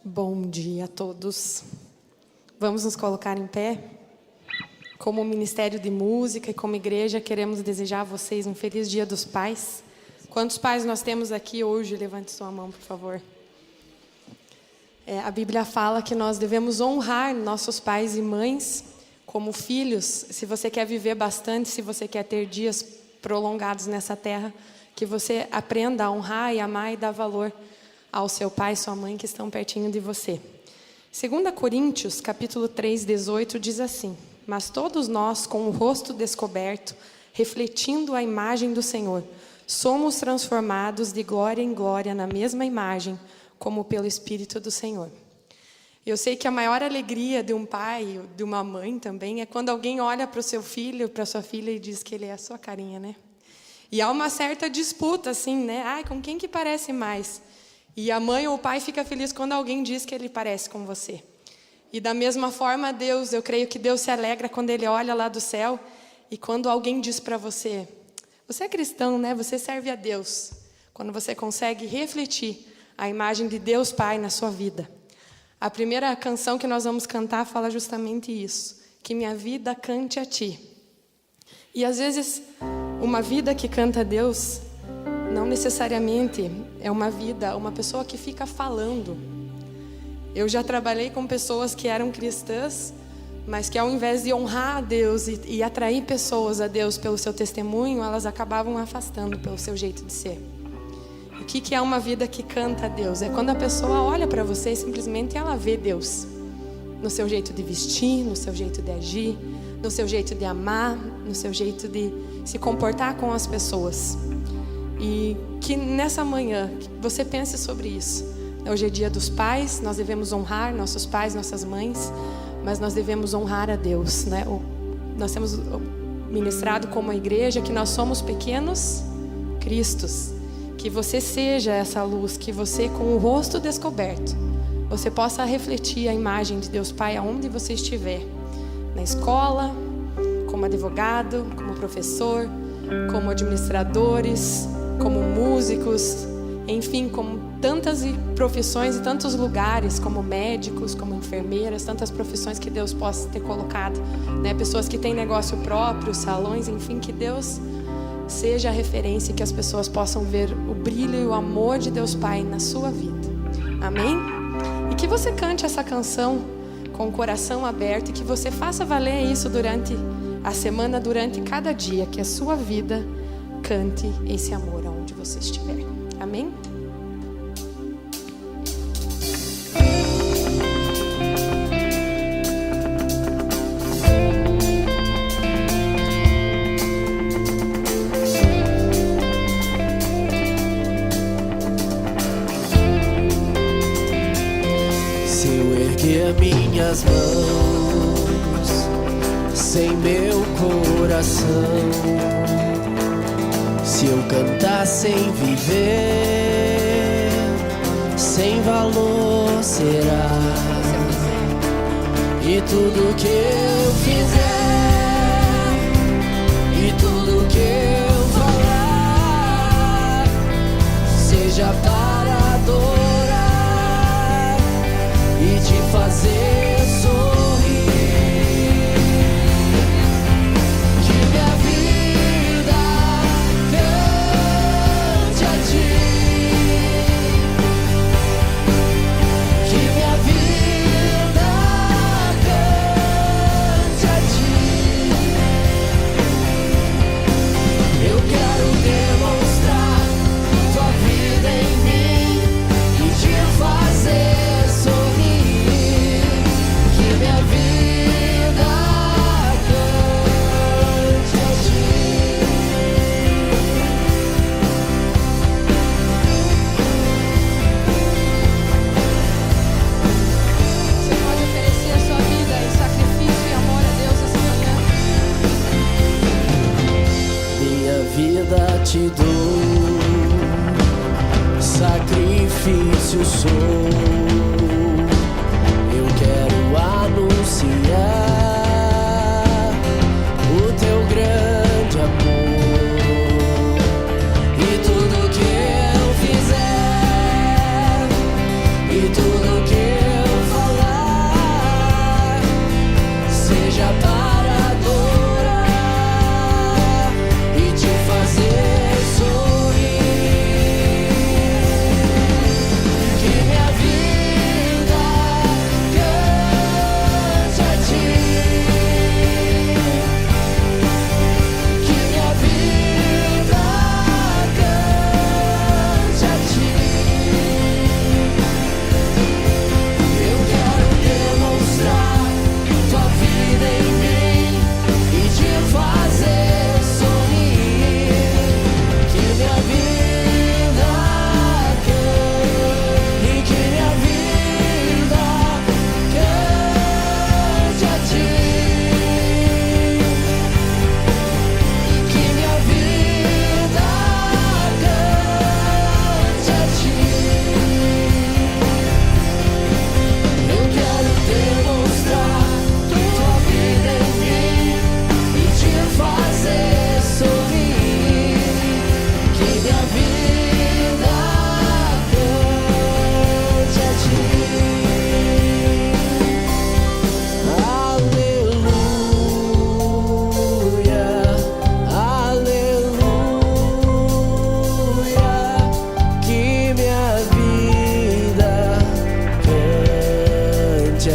Bom dia a todos. Vamos nos colocar em pé. Como Ministério de Música e como igreja, queremos desejar a vocês um feliz Dia dos Pais. Quantos pais nós temos aqui hoje? Levante sua mão, por favor. A Bíblia fala que nós devemos honrar nossos pais e mães como filhos. Se você quer viver bastante, se você quer ter dias prolongados nessa terra, que você aprenda a honrar e amar e dar valor ao seu pai e sua mãe que estão pertinho de você. 2 Coríntios, capítulo 3, 18, diz assim: mas todos nós, com o rosto descoberto, refletindo a imagem do Senhor, somos transformados de glória em glória na mesma imagem, como pelo Espírito do Senhor. Eu sei que a maior alegria de um pai, de uma mãe também, é quando alguém olha para o seu filho, para a sua filha e diz que ele é a sua carinha, né? E há uma certa disputa, assim, né? Ai, com quem que parece mais? E a mãe ou o pai fica feliz quando alguém diz que ele parece com você. E da mesma forma, Deus, eu creio que Deus se alegra quando Ele olha lá do céu e quando alguém diz para você: você é cristão, né? Você serve a Deus. Quando você consegue refletir a imagem de Deus Pai na sua vida. A primeira canção que nós vamos cantar fala justamente isso: que minha vida cante a Ti. E às vezes, uma vida que canta a Deus não necessariamente é uma pessoa que fica falando. Eu já trabalhei com pessoas que eram cristãs, mas que ao invés de honrar a Deus e atrair pessoas a Deus pelo seu testemunho, elas acabavam afastando pelo seu jeito de ser. O que é uma vida que canta a Deus? É quando a pessoa olha para você e simplesmente ela vê Deus. No seu jeito de vestir, no seu jeito de agir, no seu jeito de amar, no seu jeito de se comportar com as pessoas. E que nessa manhã você pense sobre isso. Hoje é dia dos pais, nós devemos honrar nossos pais, nossas mães, mas nós devemos honrar a Deus, né? Nós temos ministrado como a igreja que nós somos pequenos Cristos. Que você seja essa luz, que você, com o rosto descoberto, você possa refletir a imagem de Deus Pai aonde você estiver. Na escola, como advogado, como professor, como administradores, como músicos, enfim, como tantas profissões e tantos lugares, como médicos, como enfermeiras, tantas profissões que Deus possa ter colocado, né? Pessoas que têm negócio próprio, salões, enfim, que Deus seja a referência e que as pessoas possam ver o brilho e o amor de Deus Pai na sua vida. Amém? E que você cante essa canção com o coração aberto e que você faça valer isso durante a semana, durante cada dia, que a sua vida cante esse amor aonde você estiver. Amém? Se eu erguer minhas mãos sem meu coração, se eu cantar sem viver, sem valor será. E tudo que eu fizer, e tudo que eu falar, seja para adorar e te fazer sorrir. Que minha vida cante a Ti. Que minha vida cante a Ti. Eu quero demonstrar Tua vida em mim e te fazer sorrir. Que minha vida cante a Ti. Você pode oferecer a sua vida em sacrifício e amor a Deus essa manhã? Minha vida te dou, sacrifício sou. Eu quero anunciar o Teu grande amor. E tudo que eu fizer, e tudo que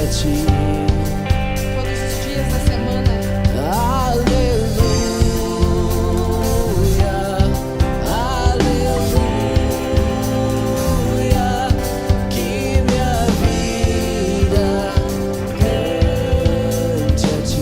ti. Todos os dias da semana. Aleluia, aleluia, que minha vida cante a ti.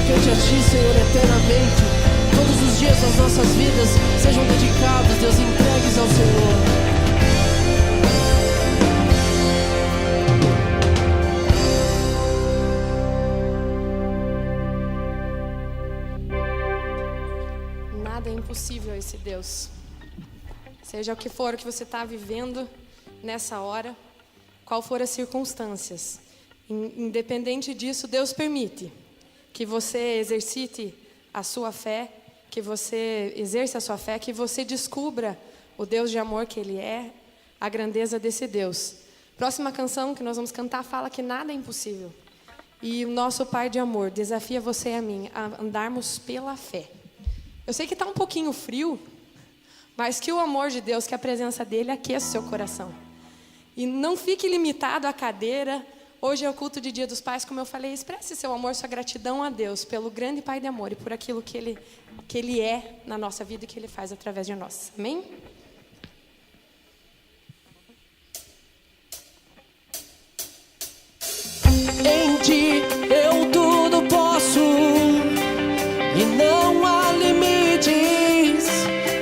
Cante a ti, Senhor, eternamente. Todos os dias das nossas vidas sejam dedicados, Deus, entregues ao Senhor. Nada é impossível a esse Deus. Seja o que for que você está vivendo nessa hora, qual for as circunstâncias, independente disso, Deus permite que você exercite a sua fé, que você exerça a sua fé, que você descubra o Deus de amor que Ele é, a grandeza desse Deus. Próxima canção que nós vamos cantar fala que nada é impossível. E o nosso Pai de amor desafia você e a mim a andarmos pela fé. Eu sei que está um pouquinho frio, mas que o amor de Deus, que a presença dEle aqueça o seu coração. E não fique limitado à cadeira. Hoje é o culto de Dia dos Pais, como eu falei, expresse seu amor, sua gratidão a Deus pelo grande Pai de amor e por aquilo que Ele é na nossa vida e que Ele faz através de nós. Amém? Em ti eu tudo posso e não há limites.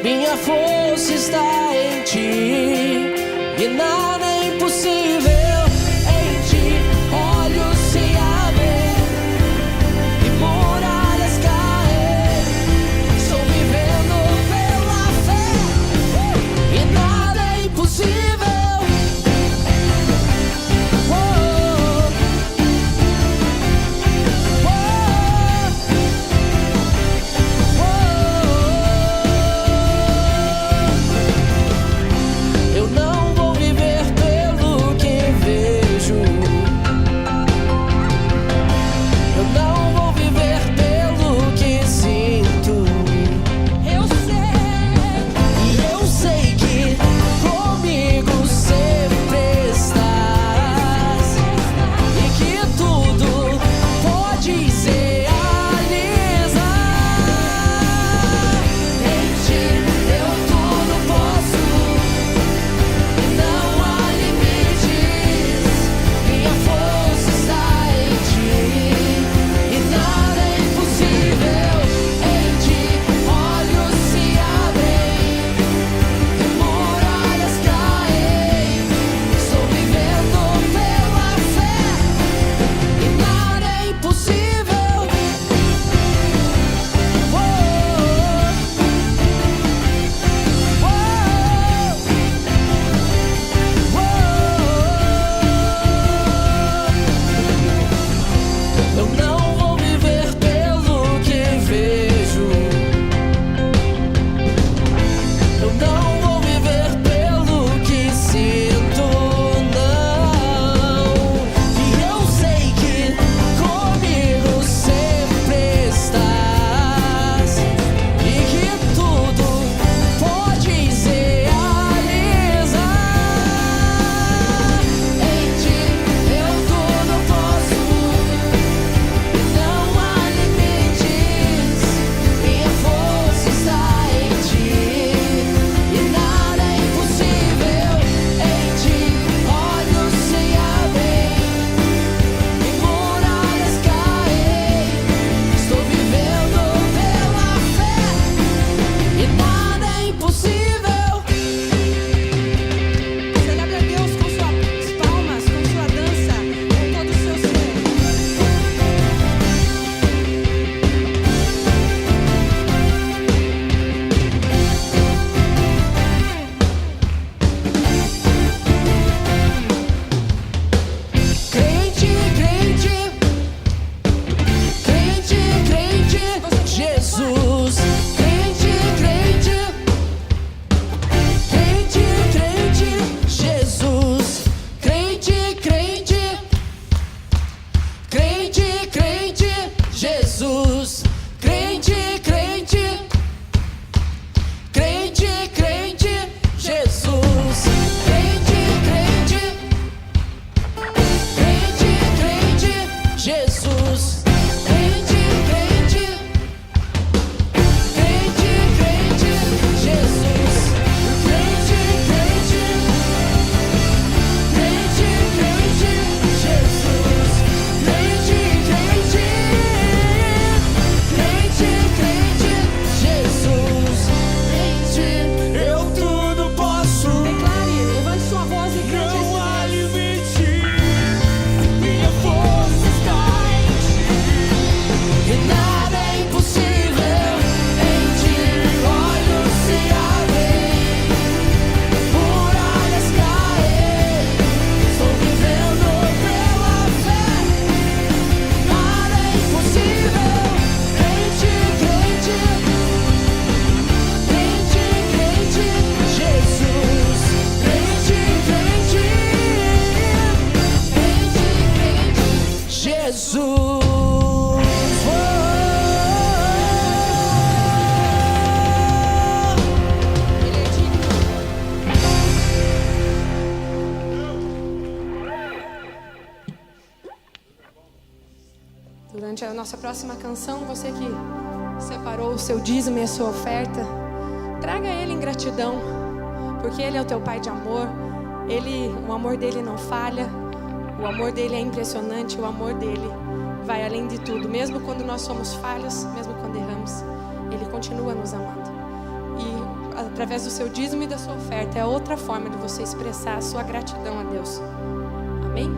Minha força está em ti e nada é impossível. Jesus. Durante a nossa próxima canção, você que separou o seu dízimo e a sua oferta, traga ele em gratidão, porque ele é o teu Pai de amor. O amor dele não falha, o amor dele é impressionante, o amor dele vai além de tudo. Mesmo quando nós somos falhos, mesmo quando erramos, ele continua nos amando. E através do seu dízimo e da sua oferta é outra forma de você expressar a sua gratidão a Deus. Amém?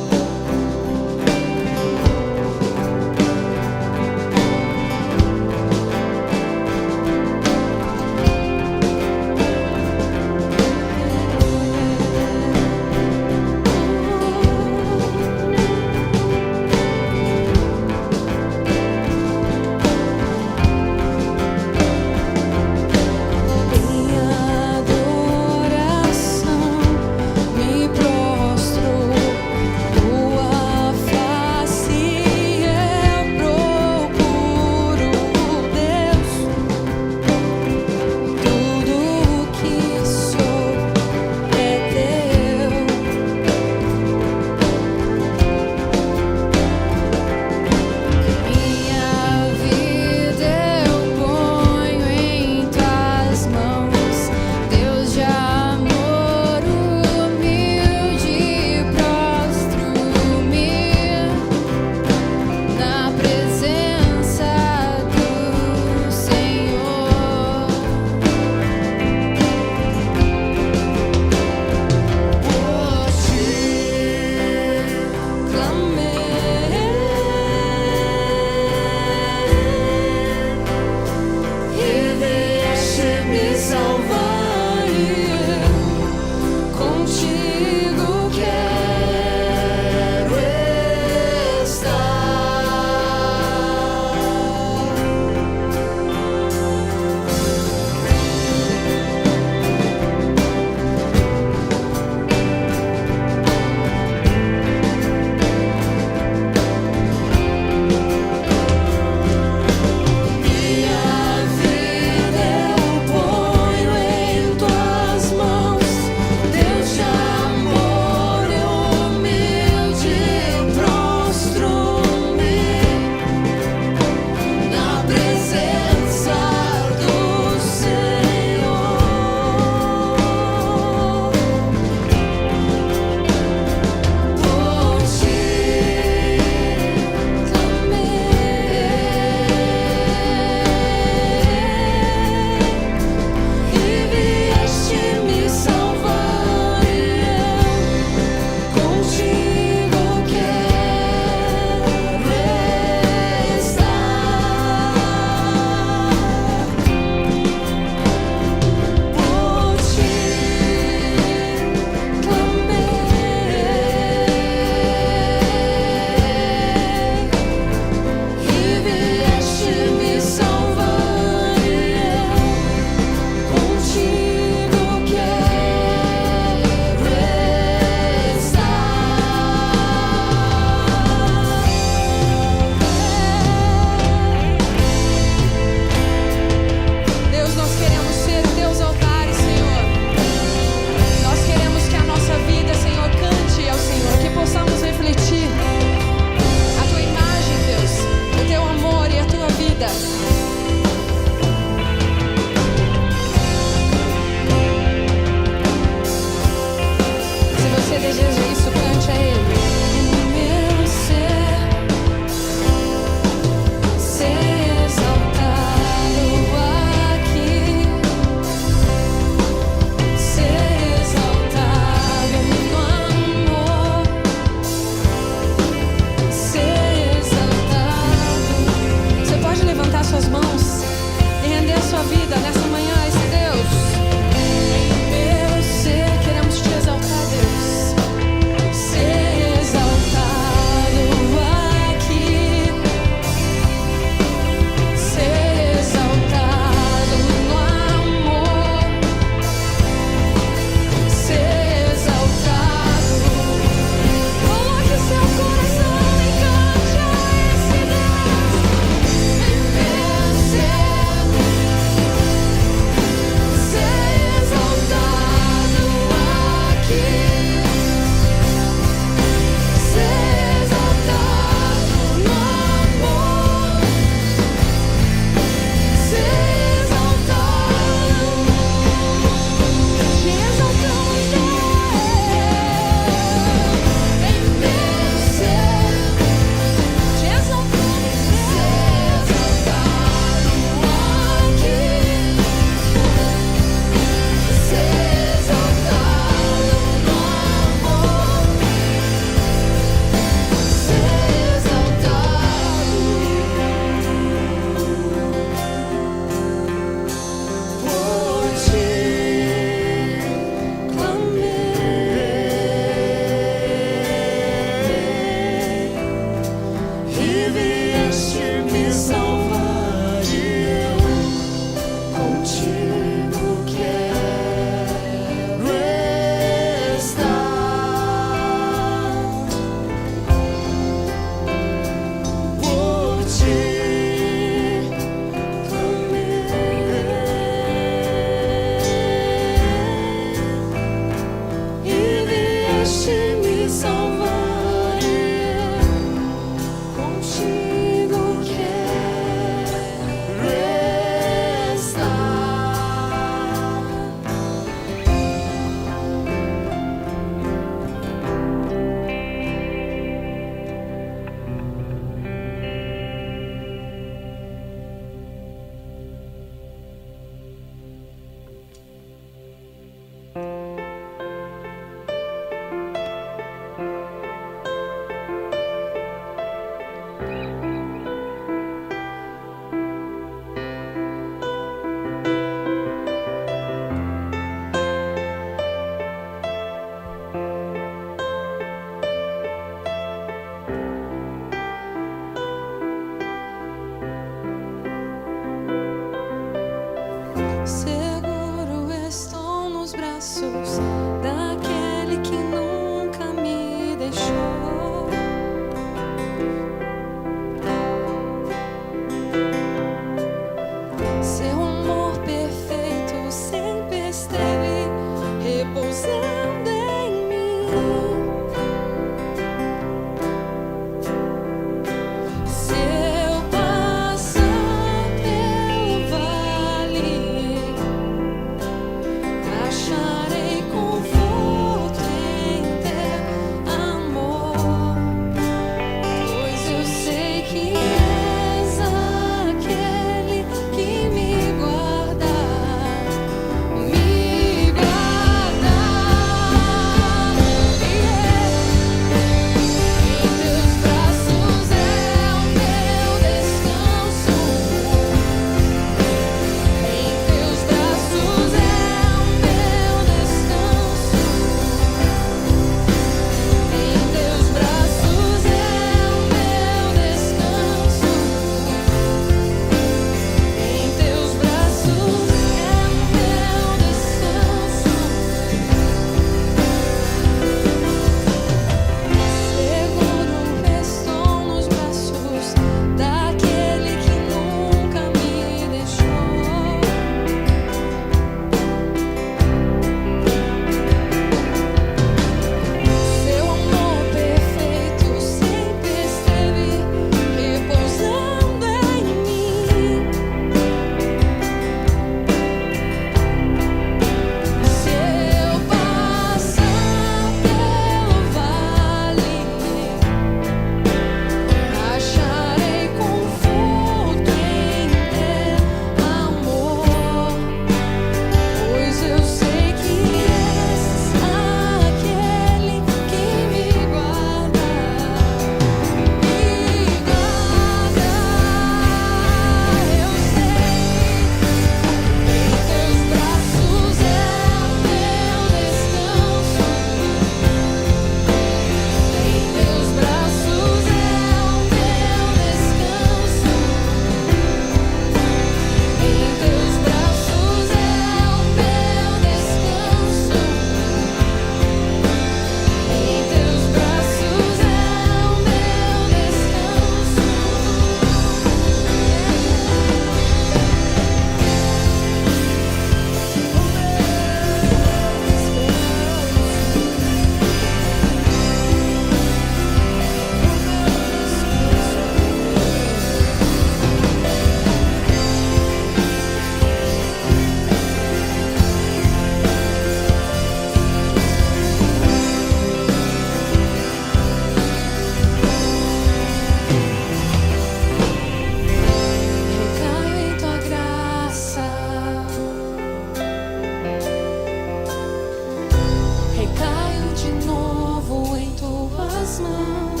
tuas mãos.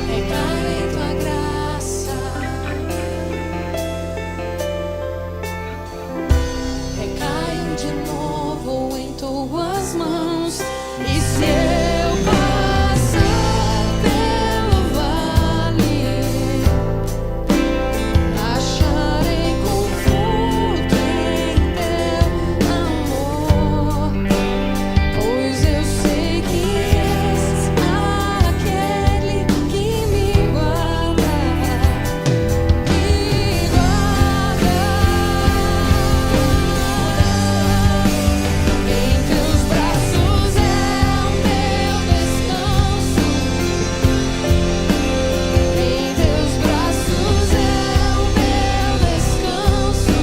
Recaio em tua graça. Recaio de novo em tuas mãos. E se eu passar pelo vale, acharei conforto em teu amor, pois eu sei que és aquele que me guarda, Em teus braços é o meu descanso. Em teus braços é o meu descanso.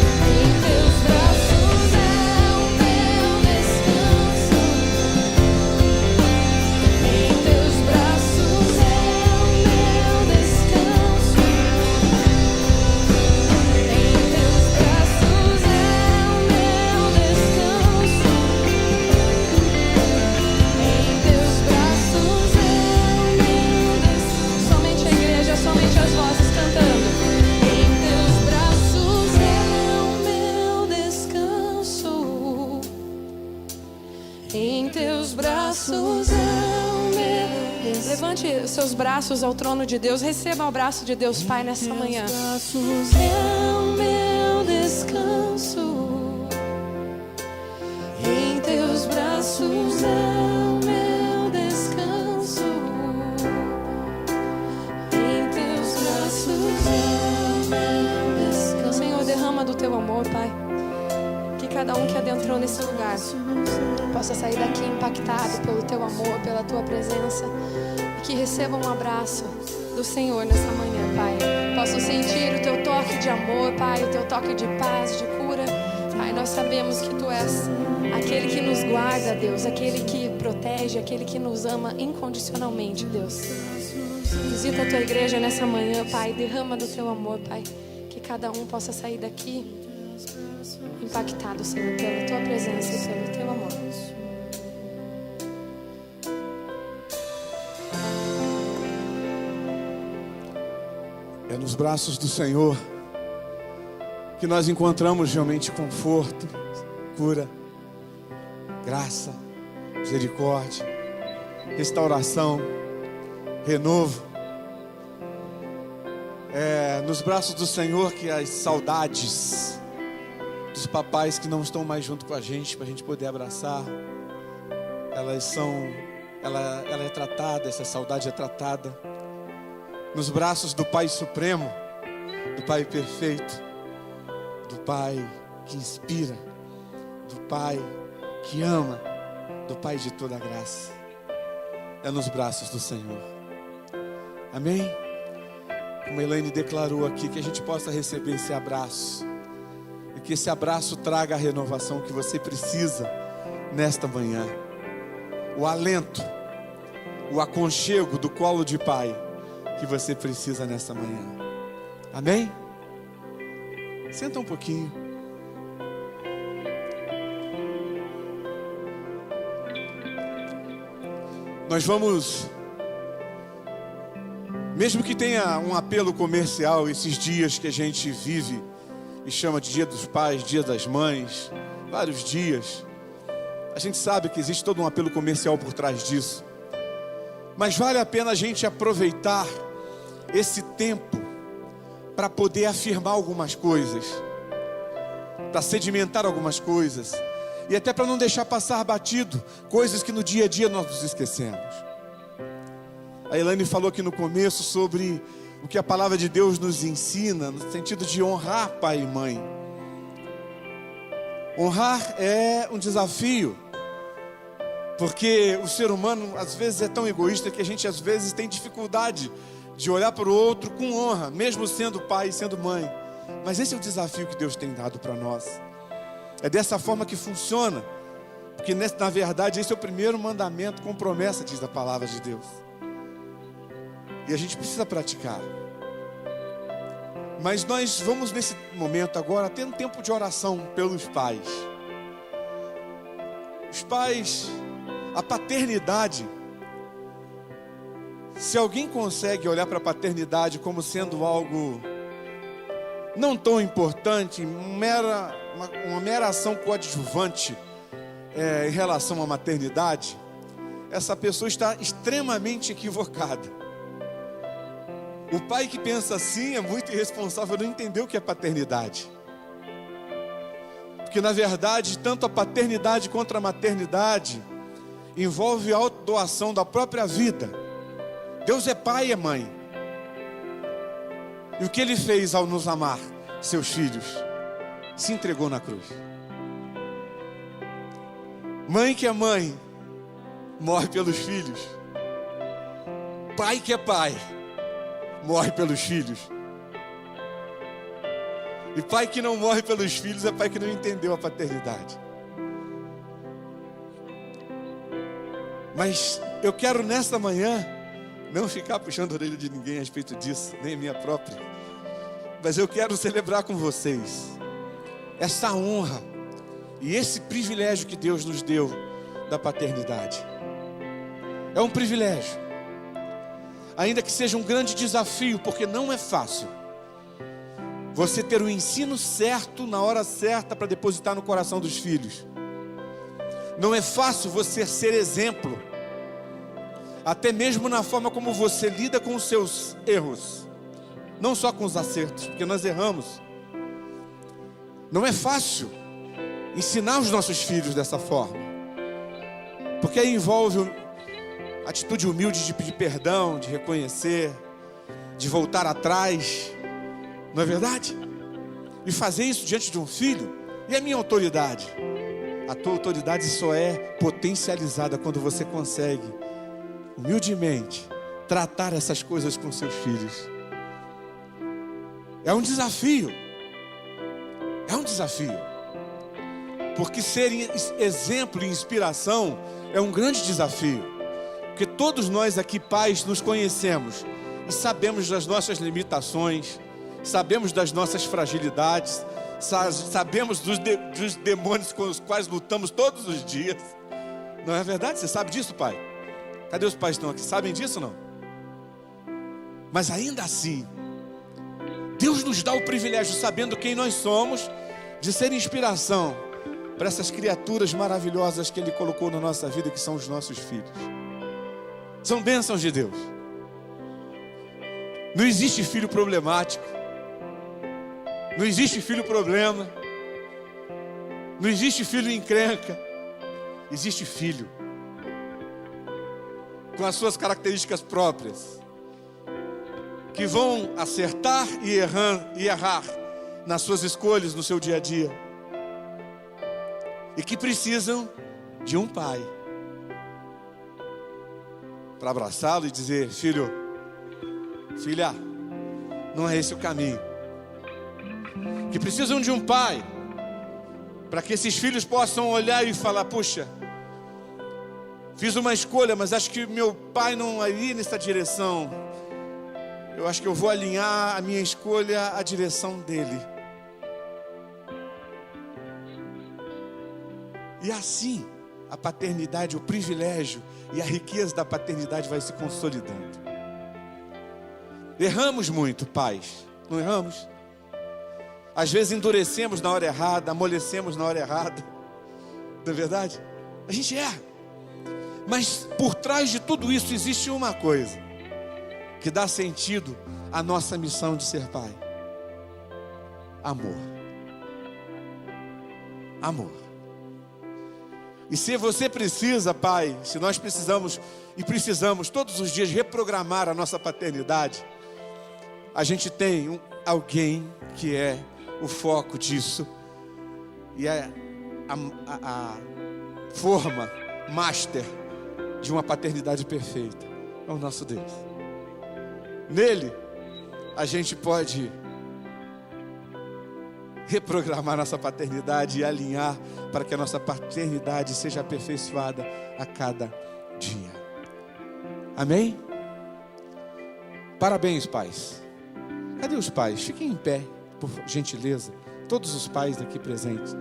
Em teus braços é o meu descanso. Em teus braços é o meu descanso. Em teus braços é o meu descanso. Em teus braços é o meu descanso. Somente a igreja, somente as vozes cantando. Em teus braços é o meu descanso. Em teus braços é o meu descanso. Levante os seus braços ao trono de Deus. Receba o abraço de Deus Pai nessa manhã. Braços é o meu descanso. Em teus braços é o meu descanso. Em teus braços é o meu descanso. Senhor, derrama do teu amor, Pai. Que cada um que adentrou nesse lugar possa sair daqui impactado pelo teu amor, pela tua presença. E que receba um abraço do Senhor nessa manhã, Pai. Posso sentir o teu toque de amor, Pai, o teu toque de paz, de cura. Pai, nós sabemos que tu és aquele que nos guarda, Deus, aquele que protege, aquele que nos ama incondicionalmente, Deus. Visita a tua igreja nessa manhã, Pai. Derrama do teu amor, Pai. Que cada um possa sair daqui impactado, Senhor, pela tua presença e pelo teu amor. É nos braços do Senhor que nós encontramos realmente conforto, cura, graça, misericórdia, restauração, renovo. É nos braços do Senhor que as saudades dos papais que não estão mais junto com a gente, para a gente poder abraçar, ela é tratada, essa saudade é tratada nos braços do Pai Supremo, do Pai Perfeito, do Pai que inspira, do Pai que ama, do Pai de toda a graça. É nos braços do Senhor. Amém? Como a Elaine declarou aqui, que a gente possa receber esse abraço, e que esse abraço traga a renovação que você precisa nesta manhã, o alento, o aconchego do colo de pai que você precisa nessa manhã. Amém? Senta um pouquinho. Nós vamos, mesmo que tenha um apelo comercial esses dias que a gente vive e chama de Dia dos Pais, Dia das Mães, vários dias, a gente sabe que existe todo um apelo comercial por trás disso, mas vale a pena a gente aproveitar esse tempo para poder afirmar algumas coisas, para sedimentar algumas coisas, e até para não deixar passar batido coisas que no dia a dia nós nos esquecemos. A Elaine falou aqui no começo sobre o que a palavra de Deus nos ensina, no sentido de honrar pai e mãe. Honrar é um desafio, porque o ser humano às vezes é tão egoísta que a gente às vezes tem dificuldade de olhar para o outro com honra, mesmo sendo pai e sendo mãe. Mas esse é o desafio que Deus tem dado para nós. É dessa forma que funciona, porque na verdade esse é o primeiro mandamento com promessa, diz a palavra de Deus. E a gente precisa praticar. Mas nós vamos nesse momento agora ter um tempo de oração pelos pais. pais, a paternidade, se alguém consegue olhar para a paternidade como sendo algo não tão importante, uma mera ação coadjuvante em relação à maternidade, essa pessoa está extremamente equivocada. O pai que pensa assim é muito irresponsável, não entendeu o que é paternidade. Porque na verdade, tanto a paternidade quanto a maternidade envolve a autodoação da própria vida. Deus é pai e é mãe. E o que Ele fez ao nos amar, seus filhos? Se entregou na cruz. Mãe que é mãe, morre pelos filhos. Pai que é pai, morre pelos filhos. E pai que não morre pelos filhos é pai que não entendeu a paternidade. Mas eu quero nesta manhã não ficar puxando a orelha de ninguém a respeito disso, nem a minha própria. Mas eu quero celebrar com vocês essa honra e esse privilégio que Deus nos deu da paternidade. É um privilégio, ainda que seja um grande desafio, porque não é fácil você ter o ensino certo na hora certa para depositar no coração dos filhos. Não é fácil você ser exemplo, até mesmo na forma como você lida com os seus erros, não só com os acertos, porque nós erramos. Não é fácil ensinar os nossos filhos dessa forma, porque aí envolve atitude humilde de pedir perdão, de reconhecer, de voltar atrás, não é verdade? E fazer isso diante de um filho. E a minha autoridade? A tua autoridade só é potencializada quando você consegue humildemente tratar essas coisas com seus filhos. É um desafio. É um desafio. Porque ser exemplo e inspiração é um grande desafio. Porque todos nós aqui, pais, nos conhecemos e sabemos das nossas limitações, sabemos das nossas fragilidades, sabemos dos demônios com os quais lutamos todos os dias. Não é verdade? Você sabe disso, pai? Cadê os pais que estão aqui? Sabem disso ou não? Mas ainda assim, Deus nos dá o privilégio, sabendo quem nós somos, de ser inspiração para essas criaturas maravilhosas que Ele colocou na nossa vida, que são os nossos filhos. São bênçãos de Deus. Não existe filho problemático, não existe filho problema, não existe filho encrenca. Existe filho com as suas características próprias, que vão acertar e errar nas suas escolhas no seu dia a dia, e que precisam de um pai para abraçá-lo e dizer: filho, filha, não é esse o caminho. Que precisam de um pai para que esses filhos possam olhar e falar: puxa, fiz uma escolha, mas acho que meu pai não iria nessa direção. Eu acho que eu vou alinhar a minha escolha à direção dele. E assim, a paternidade, o privilégio e a riqueza da paternidade vai se consolidando. Erramos muito, pais, não erramos? Às vezes endurecemos na hora errada, amolecemos na hora errada, não é verdade? A gente erra. Mas por trás de tudo isso existe uma coisa que dá sentido à nossa missão de ser pai: amor. Amor. E se você precisa, pai, se nós precisamos todos os dias reprogramar a nossa paternidade, a gente tem alguém que é o foco disso, e é a forma master de uma paternidade perfeita. É o nosso Deus. Nele a gente pode reprogramar nossa paternidade e alinhar para que a nossa paternidade seja aperfeiçoada a cada dia. Amém? Parabéns, pais. Cadê os pais? Fiquem em pé, por gentileza. Todos os pais aqui presentes.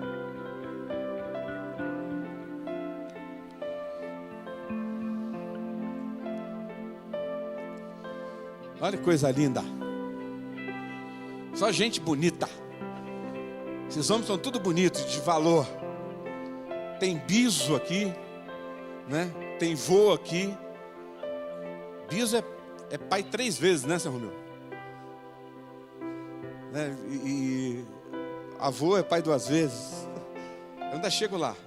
Olha que coisa linda. Só gente bonita. Esses homens são tudo bonitos, de valor. Tem biso aqui, né? Tem vô aqui. Biso é pai 3 vezes, né, seu Romeu? Né? E avô é pai 2 vezes. Eu ainda chego lá,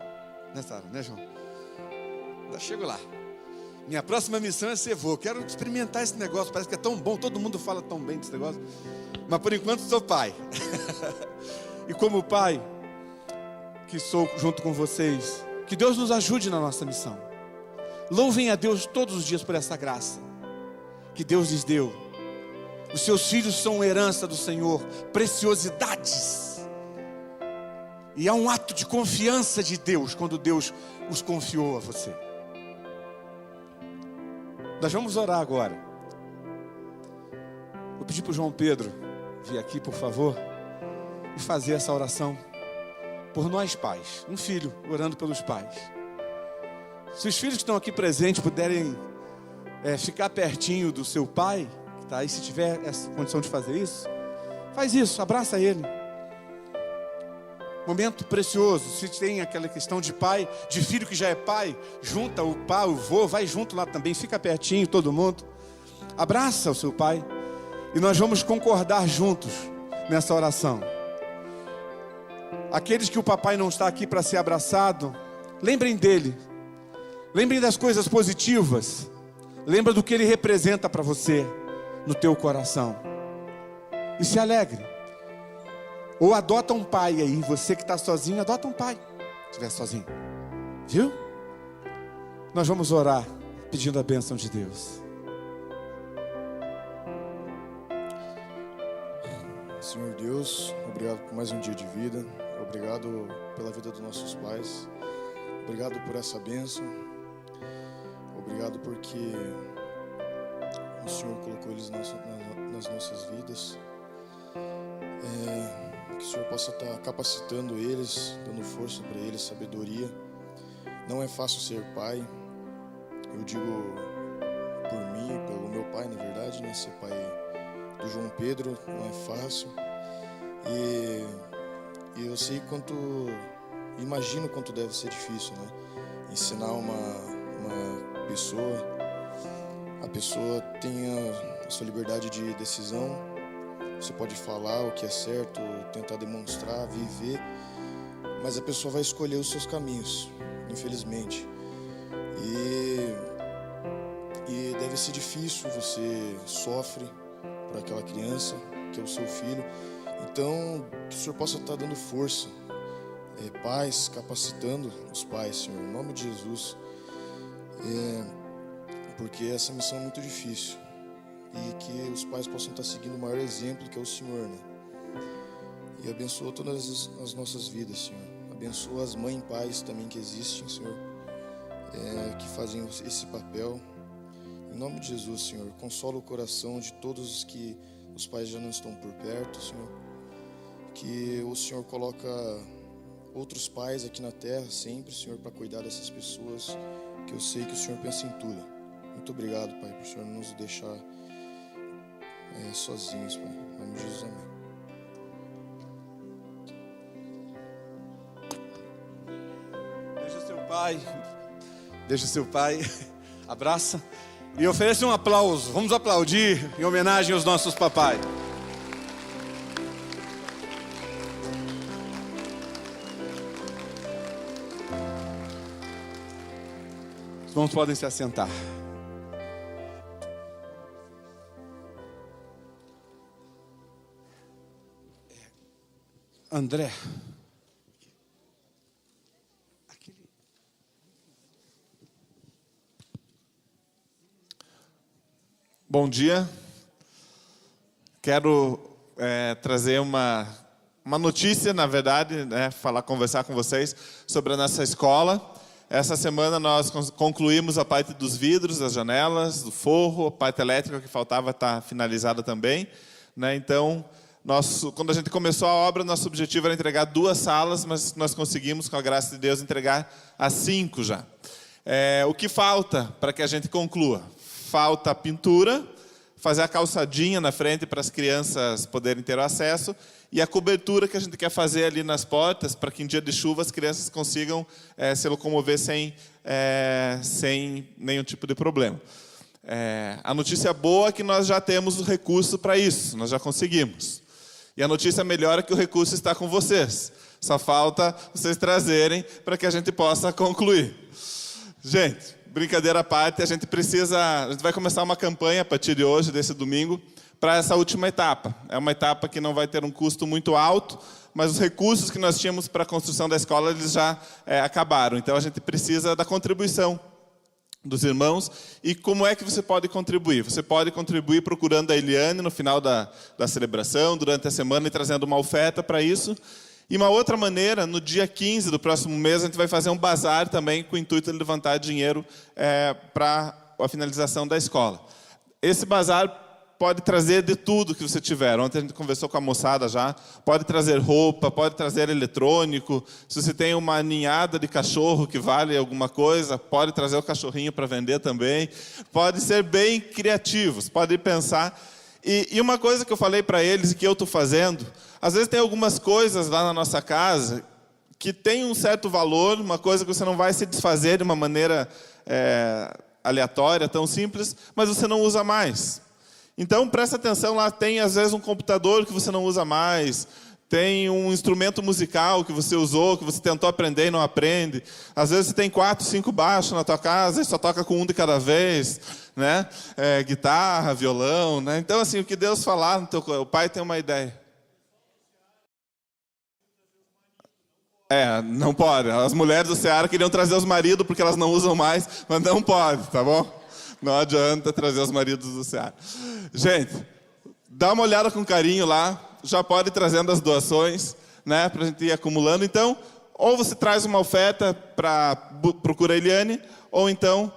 né, Sara? Né, João? Ainda chego lá. Minha próxima missão é ser vô. Quero experimentar esse negócio. Parece que é tão bom. Todo mundo fala tão bem desse negócio. Mas por enquanto sou pai. E como pai, que sou junto com vocês, que Deus nos ajude na nossa missão. Louvem a Deus todos os dias por essa graça que Deus lhes deu. Os seus filhos são herança do Senhor, preciosidades. E é um ato de confiança de Deus quando Deus os confiou a você. Nós vamos orar agora. Vou pedir para o João Pedro vir aqui, por favor, e fazer essa oração por nós pais. Um filho orando pelos pais. Se os filhos que estão aqui presentes puderem ficar pertinho do seu pai, que está aí, se tiver essa condição de fazer isso, faz isso, abraça ele. Momento precioso. Se tem aquela questão de pai, de filho que já é pai, junta o pai, o vô, vai junto lá também, fica pertinho, todo mundo. Abraça o seu pai. E nós vamos concordar juntos nessa oração. Aqueles que o papai não está aqui para ser abraçado, lembrem dele. Lembrem das coisas positivas. Lembra do que ele representa para você no teu coração. E se alegre. Ou adota um pai aí. Você que está sozinho, adota um pai. Se estiver sozinho. Viu? Nós vamos orar pedindo a bênção de Deus. Senhor Deus, obrigado por mais um dia de vida. Obrigado pela vida dos nossos pais. Obrigado por essa bênção. Obrigado porque o Senhor colocou eles nas nossas vidas. Que o Senhor possa estar capacitando eles, dando força para eles, sabedoria. Não é fácil ser pai. Eu digo por mim, pelo meu pai, na verdade, né? Ser pai do João Pedro não é fácil. E eu sei imagino quanto deve ser difícil, né? Ensinar uma pessoa, a pessoa tem a sua liberdade de decisão. Você pode falar o que é certo, tentar demonstrar, viver, mas a pessoa vai escolher os seus caminhos, infelizmente. E deve ser difícil, você sofre por aquela criança, que é o seu filho. Então, que o Senhor possa estar dando força, pais, capacitando os pais, Senhor, em nome de Jesus. Porque essa missão é muito difícil. E que os pais possam estar seguindo o maior exemplo, que é o Senhor, né? E abençoa todas as nossas vidas, Senhor. Abençoa as mães e pais também que existem, Senhor, que fazem esse papel. Em nome de Jesus, Senhor, consola o coração de todos os que os pais já não estão por perto, Senhor. Que o Senhor coloca outros pais aqui na terra sempre, Senhor, para cuidar dessas pessoas, que eu sei que o Senhor pensa em tudo. Muito obrigado, Pai, por o Senhor não nos deixar sozinhos, Pai. Em nome de Jesus, amém. Deixa seu pai, abraça e oferece um aplauso. Vamos aplaudir em homenagem aos nossos papais. Os irmãos podem se assentar. André. Bom dia. Quero trazer uma notícia, na verdade, né, conversar com vocês sobre a nossa escola. Essa semana nós concluímos a parte dos vidros, das janelas, do forro, a parte elétrica que faltava está finalizada também, né? Então, quando a gente começou a obra, nosso objetivo era entregar 2 salas, mas nós conseguimos, com a graça de Deus, entregar as 5 já. O que falta para que a gente conclua? Falta pintura, fazer a calçadinha na frente para as crianças poderem ter acesso, e a cobertura que a gente quer fazer ali nas portas, para que em dia de chuva as crianças consigam se locomover sem nenhum tipo de problema. A notícia boa é que nós já temos o recurso para isso, nós já conseguimos. E a notícia melhor é que o recurso está com vocês. Só falta vocês trazerem para que a gente possa concluir. Gente, brincadeira à parte, a gente vai começar uma campanha a partir de hoje, desse domingo, para essa última etapa. É uma etapa que não vai ter um custo muito alto, mas os recursos que nós tínhamos para a construção da escola, eles já acabaram. Então a gente precisa da contribuição dos irmãos. E como é que você pode contribuir? Você pode contribuir procurando a Eliane no final da celebração, durante a semana, e trazendo uma oferta para isso. E uma outra maneira, no dia 15 do próximo mês, a gente vai fazer um bazar também com o intuito de levantar dinheiro para a finalização da escola. Esse bazar pode trazer de tudo que você tiver. Ontem a gente conversou com a moçada já. Pode trazer roupa, pode trazer eletrônico. Se você tem uma ninhada de cachorro que vale alguma coisa, pode trazer o cachorrinho para vender também. Pode ser bem criativos, pode pensar. E uma coisa que eu falei para eles e que eu estou fazendo, às vezes tem algumas coisas lá na nossa casa que tem um certo valor, uma coisa que você não vai se desfazer de uma maneira aleatória, tão simples, mas você não usa mais. Então, presta atenção, lá tem às vezes um computador que você não usa mais, tem um instrumento musical que você usou, que você tentou aprender e não aprende. Às vezes você tem 4, 5 baixos na tua casa e só toca com um de cada vez, né? Guitarra, violão, né? Então, assim, o que Deus falar, o pai tem uma ideia. Não pode. As mulheres do Ceará queriam trazer os maridos porque elas não usam mais, mas não pode, tá bom? Não adianta trazer os maridos do Ceará. Gente, dá uma olhada com carinho lá, já pode ir trazendo as doações, né, para a gente ir acumulando. Então, ou você traz uma oferta para procura a Eliane, ou então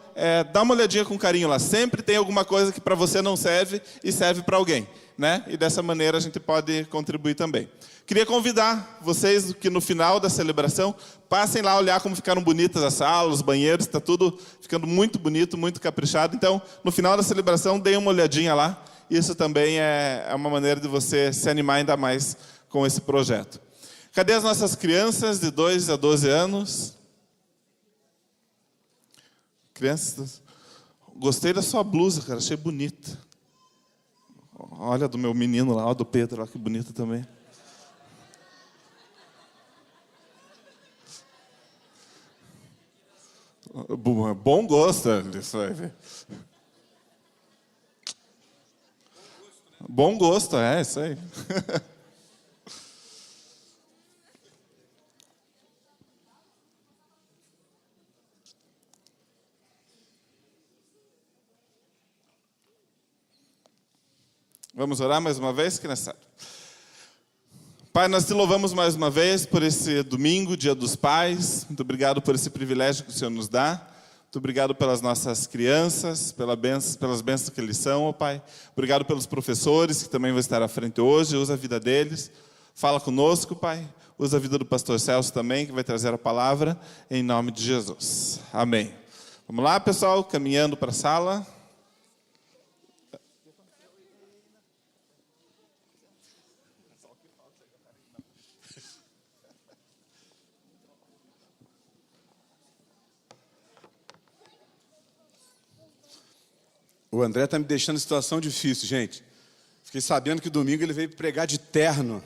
dá uma olhadinha com carinho lá. Sempre tem alguma coisa que para você não serve e serve para alguém, né? E dessa maneira a gente pode contribuir também. Queria convidar vocês que no final da celebração passem lá olhar como ficaram bonitas as salas, os banheiros, está tudo ficando muito bonito, muito caprichado. Então, no final da celebração, deem uma olhadinha lá. Isso também é uma maneira de você se animar ainda mais com esse projeto. Cadê as nossas crianças de 2 a 12 anos? Crianças, gostei da sua blusa, cara, achei bonita. Olha do meu menino lá, do Pedro, olha que bonito também. Bom gosto, isso aí. Bom gosto, isso aí. Vamos orar mais uma vez, criançada? Pai, nós te louvamos mais uma vez por esse domingo, Dia dos Pais. Muito obrigado por esse privilégio que o Senhor nos dá. Muito obrigado pelas nossas crianças, pelas bênçãos que eles são, ó Pai. Obrigado pelos professores que também vão estar à frente hoje. Usa a vida deles. Fala conosco, Pai. Usa a vida do pastor Celso também, que vai trazer a palavra, em nome de Jesus. Amém. Vamos lá, pessoal, caminhando para a sala. O André está me deixando em situação difícil, gente. Fiquei sabendo que domingo ele veio pregar de terno.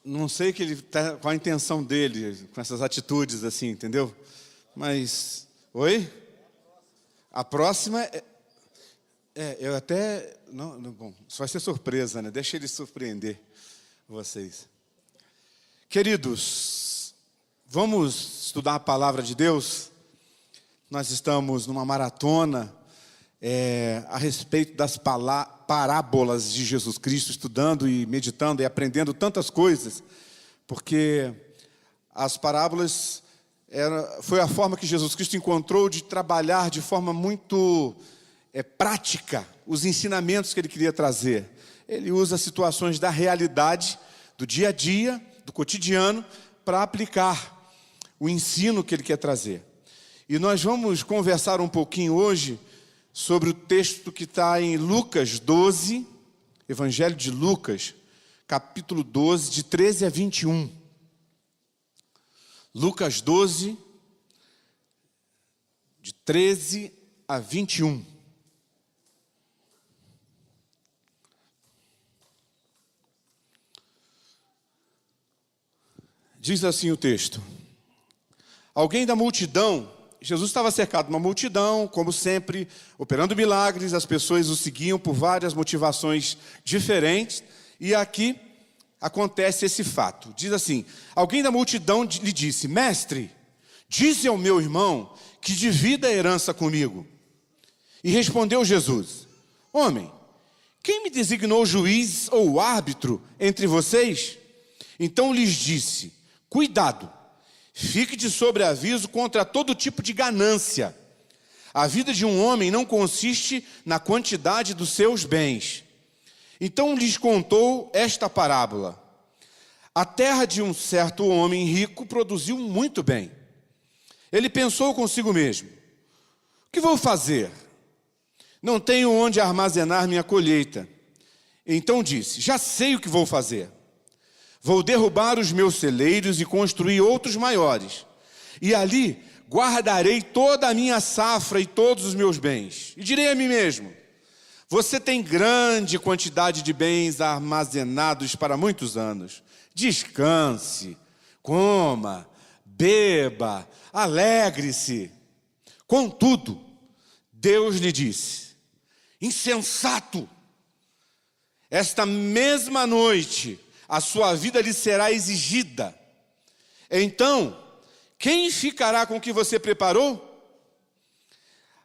Não sei qual a intenção dele com essas atitudes assim, entendeu? Mas, oi? A próxima eu até bom, isso vai ser surpresa, né? Deixa ele surpreender vocês. Queridos, vamos estudar a palavra de Deus? Nós estamos numa maratona a respeito das parábolas de Jesus Cristo, estudando e meditando e aprendendo tantas coisas, porque as parábolas foi a forma que Jesus Cristo encontrou de trabalhar de forma muito prática os ensinamentos que ele queria trazer. Ele usa situações da realidade, do dia a dia, do cotidiano, para aplicar o ensino que ele quer trazer. E nós vamos conversar um pouquinho hoje sobre o texto que está em Lucas 12, Evangelho de Lucas, capítulo 12, de 13 a 21. Lucas 12, de 13 a 21. Diz assim o texto: alguém da multidão, Jesus estava cercado de uma multidão, como sempre, operando milagres, as pessoas o seguiam por várias motivações diferentes, e aqui acontece esse fato. Diz assim: alguém da multidão lhe disse: mestre, dize ao meu irmão que divida a herança comigo. E respondeu Jesus: homem, quem me designou juiz ou árbitro entre vocês? Então lhes disse: cuidado, fique de sobreaviso contra todo tipo de ganância. A vida de um homem não consiste na quantidade dos seus bens. Então lhes contou esta parábola: a terra de um certo homem rico produziu muito bem. Ele pensou consigo mesmo: o que vou fazer? Não tenho onde armazenar minha colheita. Então disse: já sei o que vou fazer. Vou derrubar os meus celeiros e construir outros maiores. E ali guardarei toda a minha safra e todos os meus bens. E direi a mim mesmo: você tem grande quantidade de bens armazenados para muitos anos. Descanse, coma, beba, alegre-se. Contudo, Deus lhe disse: insensato, esta mesma noite a sua vida lhe será exigida. Então, quem ficará com o que você preparou?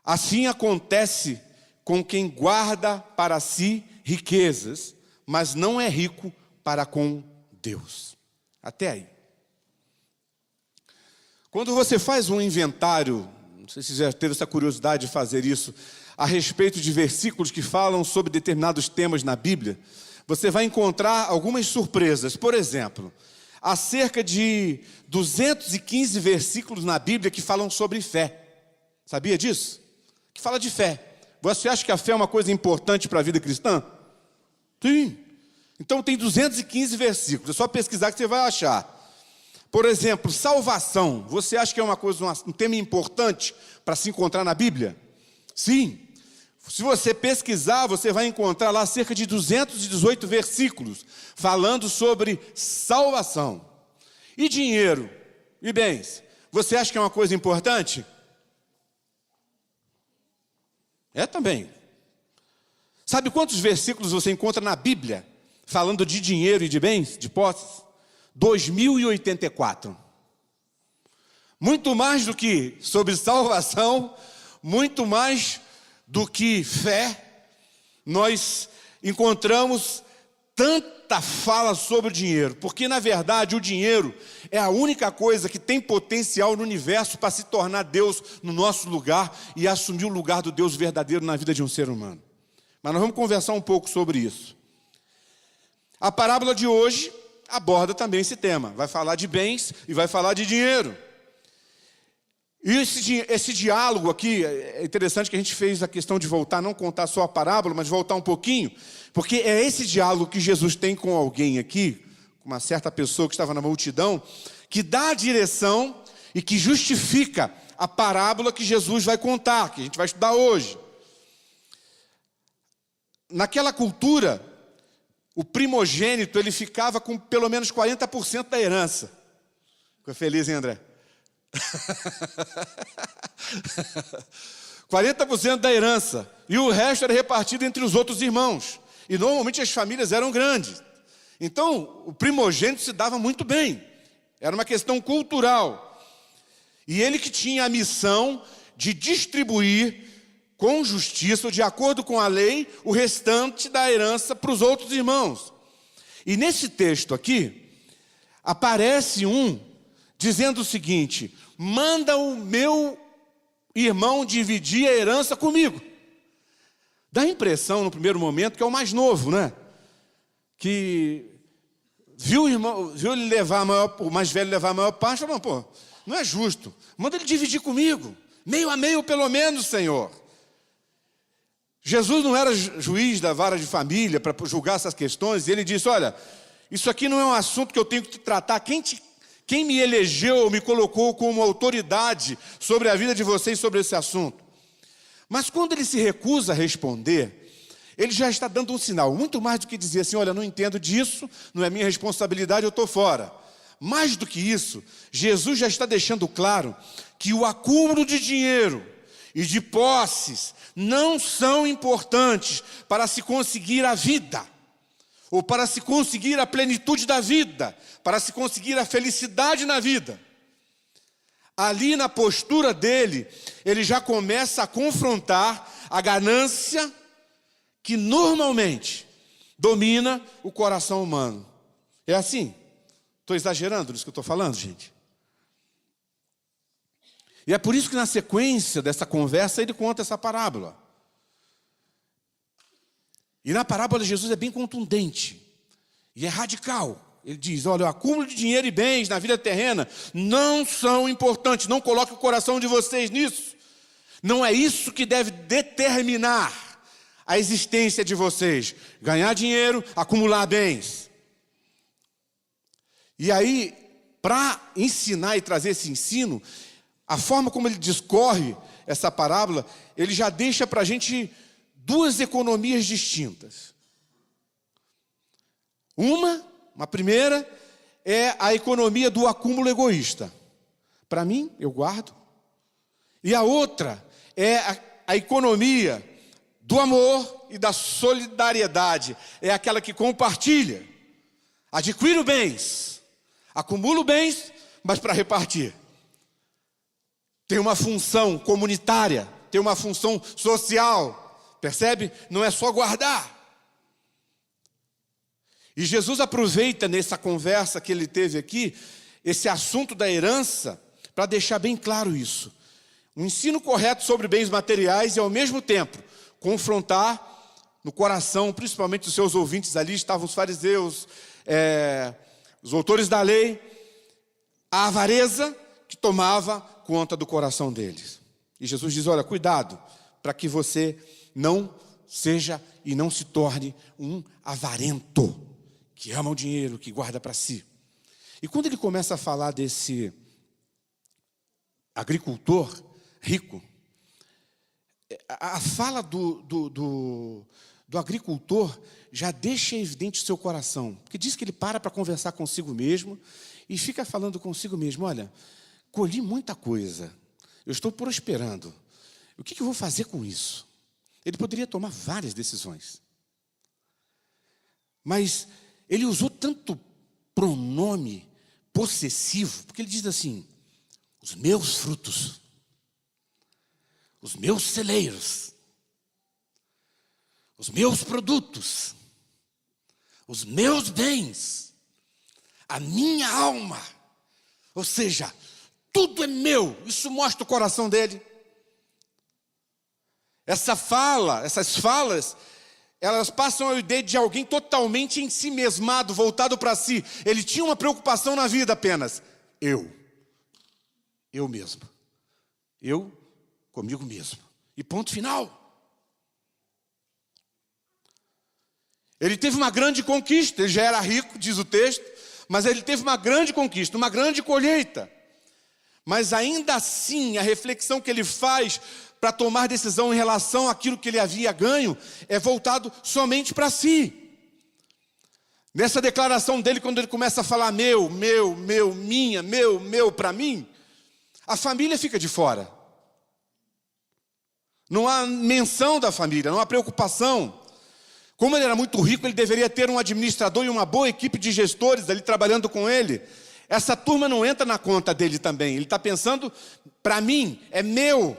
Assim acontece com quem guarda para si riquezas, mas não é rico para com Deus. Até aí. Quando você faz um inventário, não sei se já teve essa curiosidade de fazer isso, a respeito de versículos que falam sobre determinados temas na Bíblia, você vai encontrar algumas surpresas. Por exemplo, há cerca de 215 versículos na Bíblia que falam sobre fé. Sabia disso? Que fala de fé. Você acha que a fé é uma coisa importante para a vida cristã? Sim. Então tem 215 versículos. É só pesquisar que você vai achar. Por exemplo, salvação. Você acha que é um tema importante para se encontrar na Bíblia? Sim. Se você pesquisar, você vai encontrar lá cerca de 218 versículos falando sobre salvação. E dinheiro e bens, você acha que é uma coisa importante? É também. Sabe quantos versículos você encontra na Bíblia falando de dinheiro e de bens, de posses? 2084. Muito mais do que sobre salvação, muito mais do que fé, nós encontramos tanta fala sobre o dinheiro, porque na verdade o dinheiro é a única coisa que tem potencial no universo para se tornar Deus no nosso lugar e assumir o lugar do Deus verdadeiro na vida de um ser humano. Mas nós vamos conversar um pouco sobre isso. A parábola de hoje aborda também esse tema, vai falar de bens e vai falar de dinheiro. E esse diálogo aqui, é interessante que a gente fez a questão de voltar, não contar só a parábola, mas voltar um pouquinho, porque é esse diálogo que Jesus tem com alguém aqui, com uma certa pessoa que estava na multidão, que dá a direção e que justifica a parábola que Jesus vai contar, que a gente vai estudar hoje. Naquela cultura, o primogênito, ele ficava com pelo menos 40% da herança. Ficou feliz, hein, André? 40% da herança, e o resto era repartido entre os outros irmãos, e normalmente as famílias eram grandes, então o primogênito se dava muito bem, era uma questão cultural, e ele que tinha a missão de distribuir com justiça, de acordo com a lei, o restante da herança para os outros irmãos. E nesse texto aqui aparece dizendo o seguinte: manda o meu irmão dividir a herança comigo. Dá a impressão, no primeiro momento, que é o mais novo, né? Que viu ele levar o mais velho levar a maior parte, falou: pô, não é justo, manda ele dividir comigo, meio a meio pelo menos, Senhor. Jesus não era juiz da vara de família para julgar essas questões, e ele disse, olha, isso aqui não é um assunto que eu tenho que tratar. Quem me elegeu, me colocou como autoridade sobre a vida de vocês, sobre esse assunto? Mas quando ele se recusa a responder, ele já está dando um sinal, muito mais do que dizer assim, olha, não entendo disso, não é minha responsabilidade, eu estou fora. Mais do que isso, Jesus já está deixando claro que o acúmulo de dinheiro e de posses não são importantes para se conseguir a vida, ou para se conseguir a plenitude da vida, para se conseguir a felicidade na vida. Ali na postura dele, ele já começa a confrontar a ganância que normalmente domina o coração humano. É assim? Estou exagerando nisso que eu estou falando, gente? E é por isso que na sequência dessa conversa ele conta essa parábola. E na parábola Jesus é bem contundente e é radical. Ele diz, olha, o acúmulo de dinheiro e bens na vida terrena não são importantes. Não coloque o coração de vocês nisso. Não é isso que deve determinar a existência de vocês. Ganhar dinheiro, acumular bens. E aí, para ensinar e trazer esse ensino, a forma como ele discorre essa parábola, ele já deixa para a gente duas economias distintas. Uma primeira, é a economia do acúmulo egoísta. Para mim, eu guardo. E a outra é a economia do amor e da solidariedade. É aquela que compartilha. Adquiro bens, acumulo bens, mas para repartir. Tem uma função comunitária, tem uma função social. Percebe? Não é só guardar. E Jesus aproveita nessa conversa que ele teve aqui, esse assunto da herança, para deixar bem claro isso. Um ensino correto sobre bens materiais e, ao mesmo tempo, confrontar no coração, principalmente dos seus ouvintes ali, estavam os fariseus, os autores da lei, a avareza que tomava conta do coração deles. E Jesus diz, olha, cuidado, para que você não seja e não se torne um avarento, que ama o dinheiro, que guarda para si. E quando ele começa a falar desse agricultor rico, a fala do agricultor já deixa evidente o seu coração, porque diz que ele para conversar consigo mesmo e fica falando consigo mesmo, olha, colhi muita coisa, eu estou prosperando, o que eu vou fazer com isso? Ele poderia tomar várias decisões, mas ele usou tanto pronome possessivo, porque ele diz assim, os meus frutos, os meus celeiros, os meus produtos, os meus bens, a minha alma, ou seja, tudo é meu. Isso mostra o coração dele. Essas falas, elas passam a ideia de alguém totalmente ensimesmado, voltado para si. Ele tinha uma preocupação na vida apenas. Eu mesmo. Eu comigo mesmo. E ponto final. Ele teve uma grande conquista. Ele já era rico, diz o texto, mas ele teve uma grande conquista, uma grande colheita. Mas ainda assim, a reflexão que ele faz para tomar decisão em relação àquilo que ele havia ganho é voltado somente para si. Nessa declaração dele, quando ele começa a falar meu, minha, meu, para mim, a família fica de fora. Não há menção da família, não há preocupação. Como ele era muito rico, ele deveria ter um administrador e uma boa equipe de gestores ali trabalhando com ele. Essa turma não entra na conta dele também. Ele está pensando, para mim, é meu.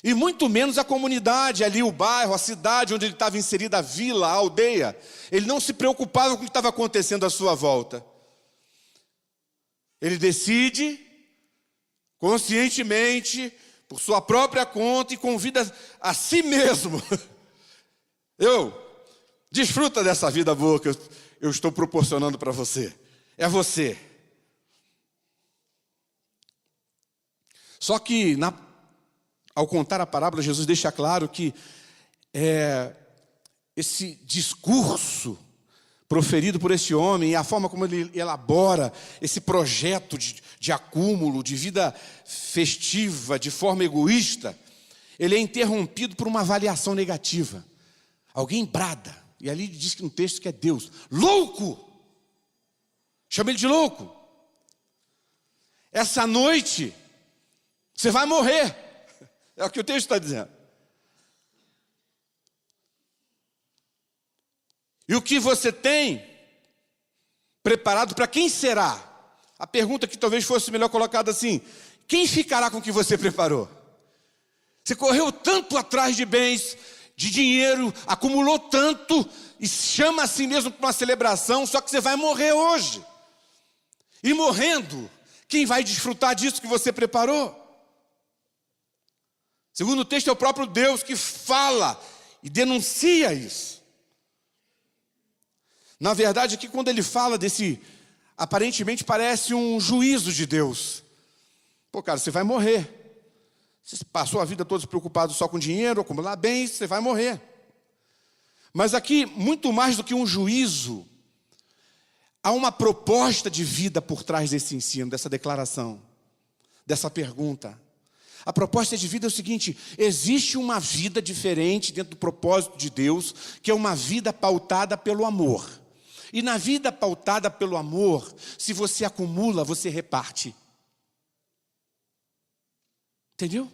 E muito menos a comunidade ali, o bairro, a cidade onde ele estava inserida, a vila, a aldeia. Ele não se preocupava com o que estava acontecendo à sua volta. Ele decide, conscientemente, por sua própria conta, e convida a si mesmo. Desfruta dessa vida boa que eu estou proporcionando para você. É você. Só que, ao contar a parábola, Jesus deixa claro que esse discurso proferido por esse homem e a forma como ele elabora esse projeto de acúmulo, de vida festiva, de forma egoísta, ele é interrompido por uma avaliação negativa. Alguém brada, e ali diz que no texto que é Deus, louco! Chama ele de louco. Essa noite, você vai morrer. É o que o texto está dizendo. E o que você tem preparado para quem será? A pergunta que talvez fosse melhor colocada assim: quem ficará com o que você preparou? Você correu tanto atrás de bens, de dinheiro, acumulou tanto e chama a si mesmo para uma celebração, só que você vai morrer hoje. E morrendo, quem vai desfrutar disso que você preparou? Segundo o texto, é o próprio Deus que fala e denuncia isso. Na verdade, aqui quando ele fala desse, aparentemente parece um juízo de Deus. Pô, cara, você vai morrer. Você passou a vida toda preocupado só com dinheiro, acumular bens, você vai morrer. Mas aqui, muito mais do que um juízo, há uma proposta de vida por trás desse ensino, dessa declaração, dessa pergunta. A proposta de vida é o seguinte: existe uma vida diferente dentro do propósito de Deus, que é uma vida pautada pelo amor. E na vida pautada pelo amor, se você acumula, você reparte. Entendeu?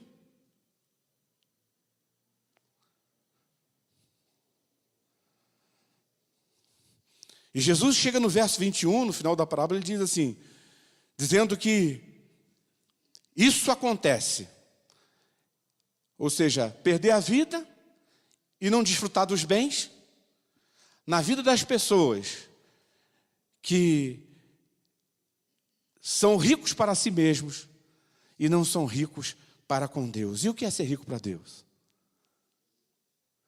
E Jesus chega no verso 21, no final da parábola, ele diz assim, dizendo que isso acontece. Ou seja, perder a vida e não desfrutar dos bens na vida das pessoas que são ricos para si mesmos e não são ricos para com Deus. E o que é ser rico para Deus?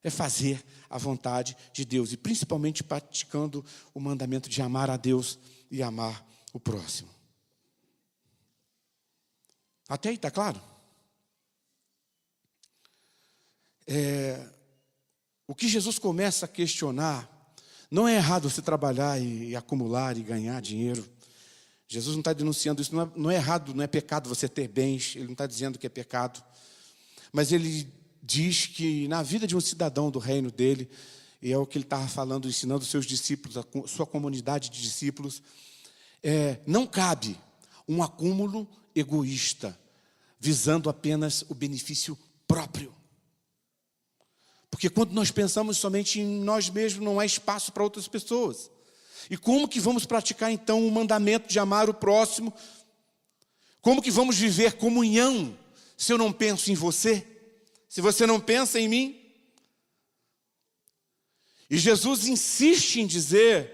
É fazer a vontade de Deus e principalmente praticando o mandamento de amar a Deus e amar o próximo. Até aí, está claro? O que Jesus começa a questionar, não é errado você trabalhar e acumular e ganhar dinheiro. Jesus não está denunciando isso, não é errado, não é pecado você ter bens, ele não está dizendo que é pecado. Mas ele diz que na vida de um cidadão do reino dele, e é o que ele estava falando, ensinando os seus discípulos, a sua comunidade de discípulos, não cabe um acúmulo egoísta, visando apenas o benefício próprio. Porque quando nós pensamos somente em nós mesmos, não há espaço para outras pessoas. E como que vamos praticar então o mandamento de amar o próximo? Como que vamos viver comunhão se eu não penso em você? Se você não pensa em mim? E Jesus insiste em dizer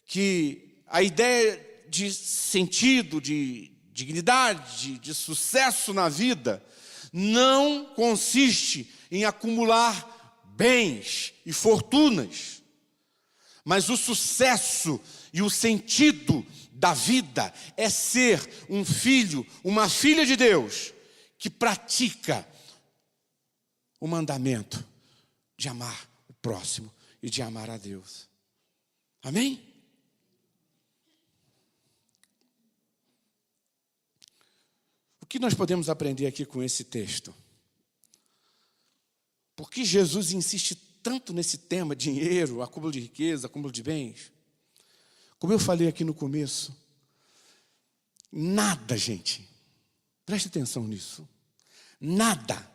que a ideia de sentido, de dignidade, de sucesso na vida, não consiste em acumular bens e fortunas, mas o sucesso e o sentido da vida é ser um filho, uma filha de Deus, que pratica o mandamento de amar o próximo e de amar a Deus. Amém? O que nós podemos aprender aqui com esse texto? Por que Jesus insiste tanto nesse tema, dinheiro, acúmulo de riqueza, acúmulo de bens? Como eu falei aqui no começo, nada, gente, preste atenção nisso, nada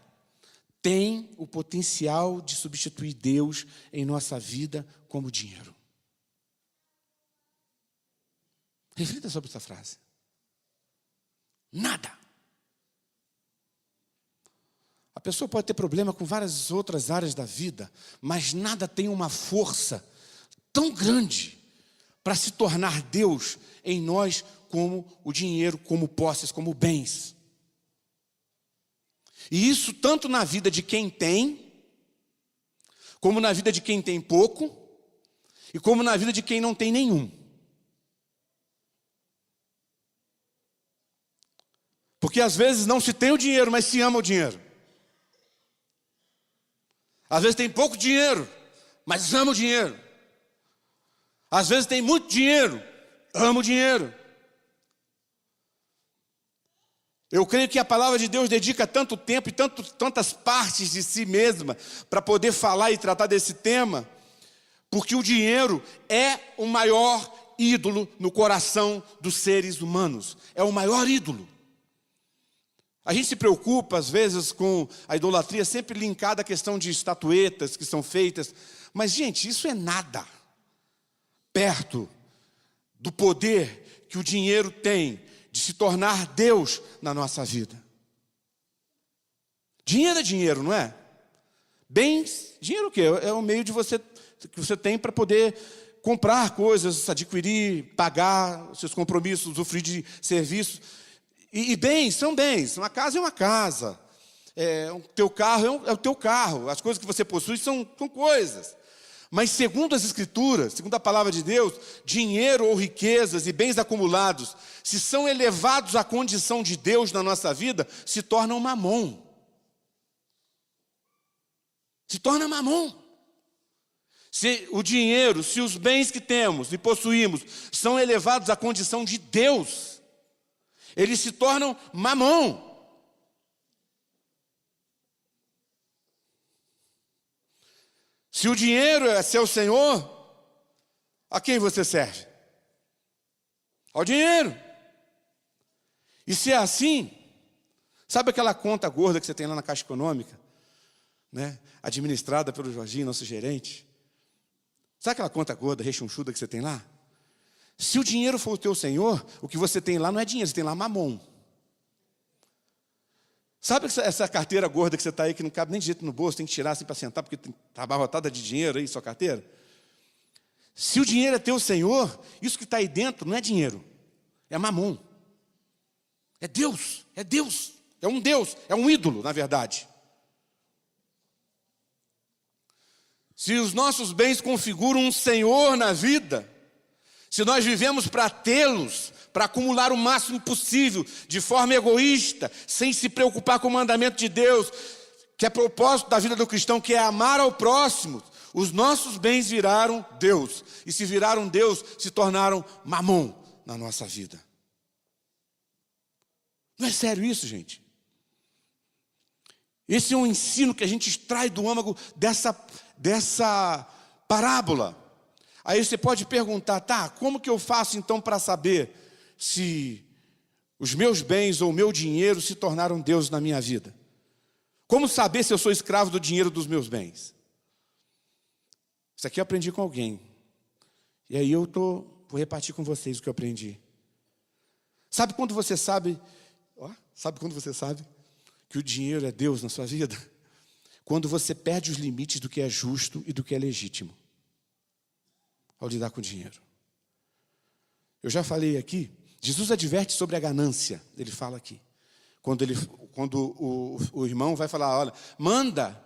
tem o potencial de substituir Deus em nossa vida como dinheiro. Reflita sobre essa frase. Nada. A pessoa pode ter problema com várias outras áreas da vida, mas nada tem uma força tão grande para se tornar Deus em nós como o dinheiro, como posses, como bens. E isso tanto na vida de quem tem, como na vida de quem tem pouco, e como na vida de quem não tem nenhum. Porque às vezes não se tem o dinheiro, mas se ama o dinheiro. Às vezes tem pouco dinheiro, mas ama o dinheiro. Às vezes tem muito dinheiro, ama o dinheiro. Eu creio que a palavra de Deus dedica tanto tempo e tantas partes de si mesma para poder falar e tratar desse tema, porque o dinheiro é o maior ídolo no coração dos seres humanos. É o maior ídolo. A gente se preocupa, às vezes, com a idolatria sempre linkada à questão de estatuetas que são feitas. Mas, gente, isso é nada perto do poder que o dinheiro tem de se tornar Deus na nossa vida. Dinheiro é dinheiro, não é? Bens, dinheiro o quê? É o meio que você tem para poder comprar coisas, adquirir, pagar os seus compromissos, usufruir de serviços. E bens são bens. Uma casa é uma casa. O teu carro é o teu carro. As coisas que você possui são coisas. Mas segundo as Escrituras, segundo a palavra de Deus, dinheiro ou riquezas e bens acumulados, se são elevados à condição de Deus na nossa vida, se tornam mamon. Se torna mamon. Se o dinheiro, se os bens que temos e possuímos são elevados à condição de Deus, eles se tornam mamon. Se o dinheiro é seu senhor, a quem você serve? Ao dinheiro. E se é assim, sabe aquela conta gorda que você tem lá na Caixa Econômica, né? Administrada pelo Jorginho, nosso gerente? Sabe aquela conta gorda, rechonchuda que você tem lá? Se o dinheiro for o teu senhor, o que você tem lá não é dinheiro, você tem lá mamon. Sabe essa carteira gorda que você está aí, que não cabe nem de jeito no bolso, tem que tirar assim para sentar, porque está abarrotada de dinheiro aí, sua carteira? Se o dinheiro é teu senhor, isso que está aí dentro não é dinheiro, é mamon. É Deus, é um Deus, é um ídolo, na verdade. Se os nossos bens configuram um senhor na vida, se nós vivemos para tê-los, para acumular o máximo possível, de forma egoísta, sem se preocupar com o mandamento de Deus, que é propósito da vida do cristão, que é amar ao próximo, os nossos bens viraram Deus. E se viraram Deus, se tornaram mamon na nossa vida. Não é sério isso, gente? Esse é um ensino que a gente extrai do âmago dessa parábola. Aí você pode perguntar, tá, como que eu faço então para saber se os meus bens ou o meu dinheiro se tornaram Deus na minha vida? Como saber se eu sou escravo do dinheiro dos meus bens? Isso aqui eu aprendi com alguém. E aí vou repartir com vocês o que eu aprendi. Sabe quando você sabe que o dinheiro é Deus na sua vida? Quando você perde os limites do que é justo e do que é legítimo ao lidar com o dinheiro. Eu já falei aqui, Jesus adverte sobre a ganância, ele fala aqui. Quando o irmão vai falar, olha, manda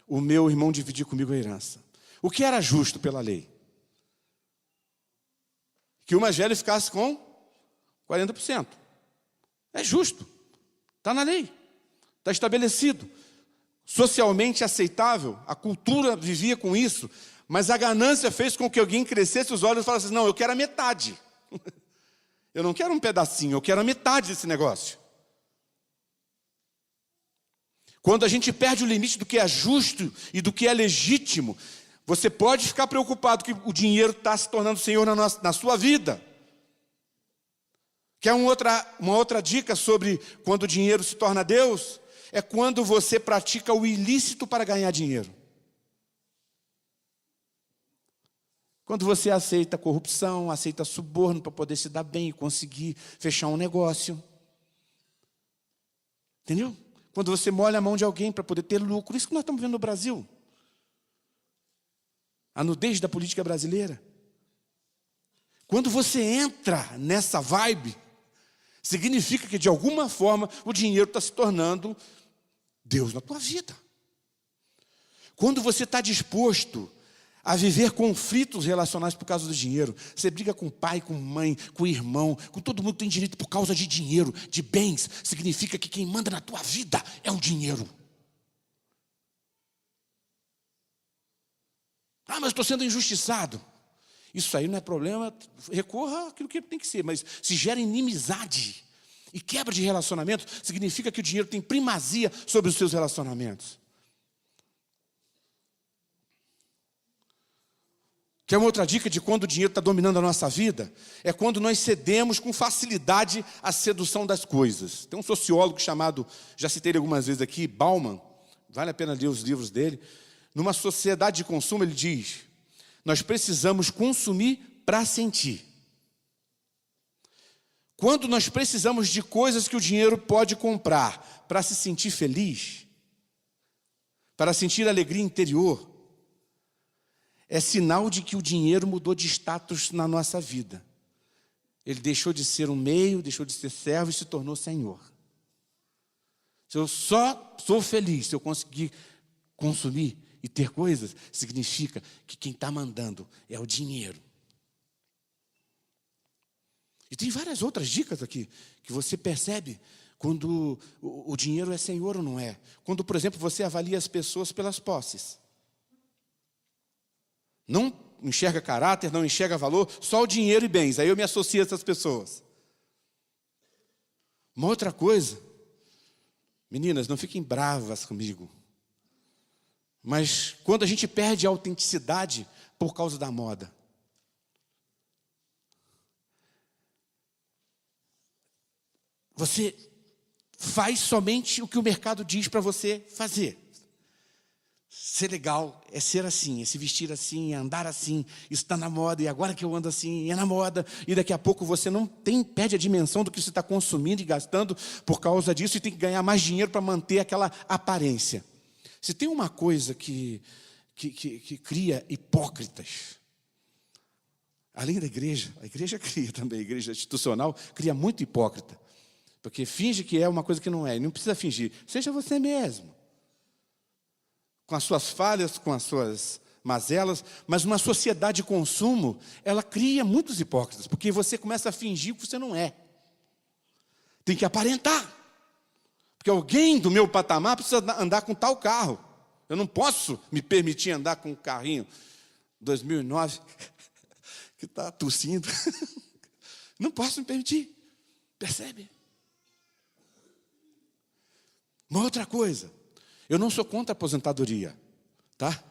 o meu irmão dividir comigo a herança. O que era justo pela lei? Que o mais velho ficasse com 40%. É justo, está na lei, está estabelecido. Socialmente aceitável, a cultura vivia com isso, mas a ganância fez com que alguém crescesse os olhos e falasse, não, eu quero a metade. Eu não quero um pedacinho, eu quero a metade desse negócio. Quando a gente perde o limite do que é justo e do que é legítimo, você pode ficar preocupado que o dinheiro está se tornando Senhor na sua vida. Quer uma outra dica sobre quando o dinheiro se torna Deus? É quando você pratica o ilícito para ganhar dinheiro. Quando você aceita corrupção, aceita suborno para poder se dar bem e conseguir fechar um negócio. Entendeu? Quando você molha a mão de alguém para poder ter lucro. Isso que nós estamos vendo no Brasil. A nudez da política brasileira. Quando você entra nessa vibe, significa que de alguma forma o dinheiro está se tornando Deus na tua vida. Quando você está disposto a viver conflitos relacionais por causa do dinheiro, você briga com o pai, com a mãe, com o irmão, com todo mundo que tem direito por causa de dinheiro, de bens, significa que quem manda na tua vida é o dinheiro. Ah, mas estou sendo injustiçado. Isso aí não é problema, recorra àquilo que tem que ser. Mas se gera inimizade e quebra de relacionamento, significa que o dinheiro tem primazia sobre os seus relacionamentos. Que é uma outra dica de quando o dinheiro está dominando a nossa vida, é quando nós cedemos com facilidade à sedução das coisas. Tem um sociólogo chamado, já citei ele algumas vezes aqui, Bauman, vale a pena ler os livros dele. Numa sociedade de consumo, ele diz, nós precisamos consumir para sentir. Quando nós precisamos de coisas que o dinheiro pode comprar para se sentir feliz, para sentir alegria interior, é sinal de que o dinheiro mudou de status na nossa vida. Ele deixou de ser um meio, deixou de ser servo e se tornou Senhor. Se eu só sou feliz se eu conseguir consumir e ter coisas, significa que quem está mandando é o dinheiro. E tem várias outras dicas aqui, que você percebe quando o dinheiro é senhor ou não é. Quando, por exemplo, você avalia as pessoas pelas posses. Não enxerga caráter, não enxerga valor, só o dinheiro e bens. Aí eu me associo a essas pessoas. Uma outra coisa, meninas, não fiquem bravas comigo. Mas quando a gente perde a autenticidade por causa da moda. Você faz somente o que o mercado diz para você fazer. Ser legal é ser assim, é se vestir assim, é andar assim, isso está na moda, e agora que eu ando assim, é na moda, e daqui a pouco você não perde a dimensão do que você está consumindo e gastando por causa disso, e tem que ganhar mais dinheiro para manter aquela aparência. Se tem uma coisa que cria hipócritas, além da igreja, a igreja cria também, a igreja institucional cria muito hipócrita, porque finge que é uma coisa que não é, e não precisa fingir, seja você mesmo. Com as suas falhas, com as suas mazelas, mas uma sociedade de consumo, ela cria muitos hipócritas, porque você começa a fingir que você não é. Tem que aparentar. Porque alguém do meu patamar precisa andar com tal carro. Eu não posso me permitir andar com um carrinho 2009, que está tossindo. Não posso me permitir. Percebe? Uma outra coisa. Eu não sou contra a aposentadoria, tá?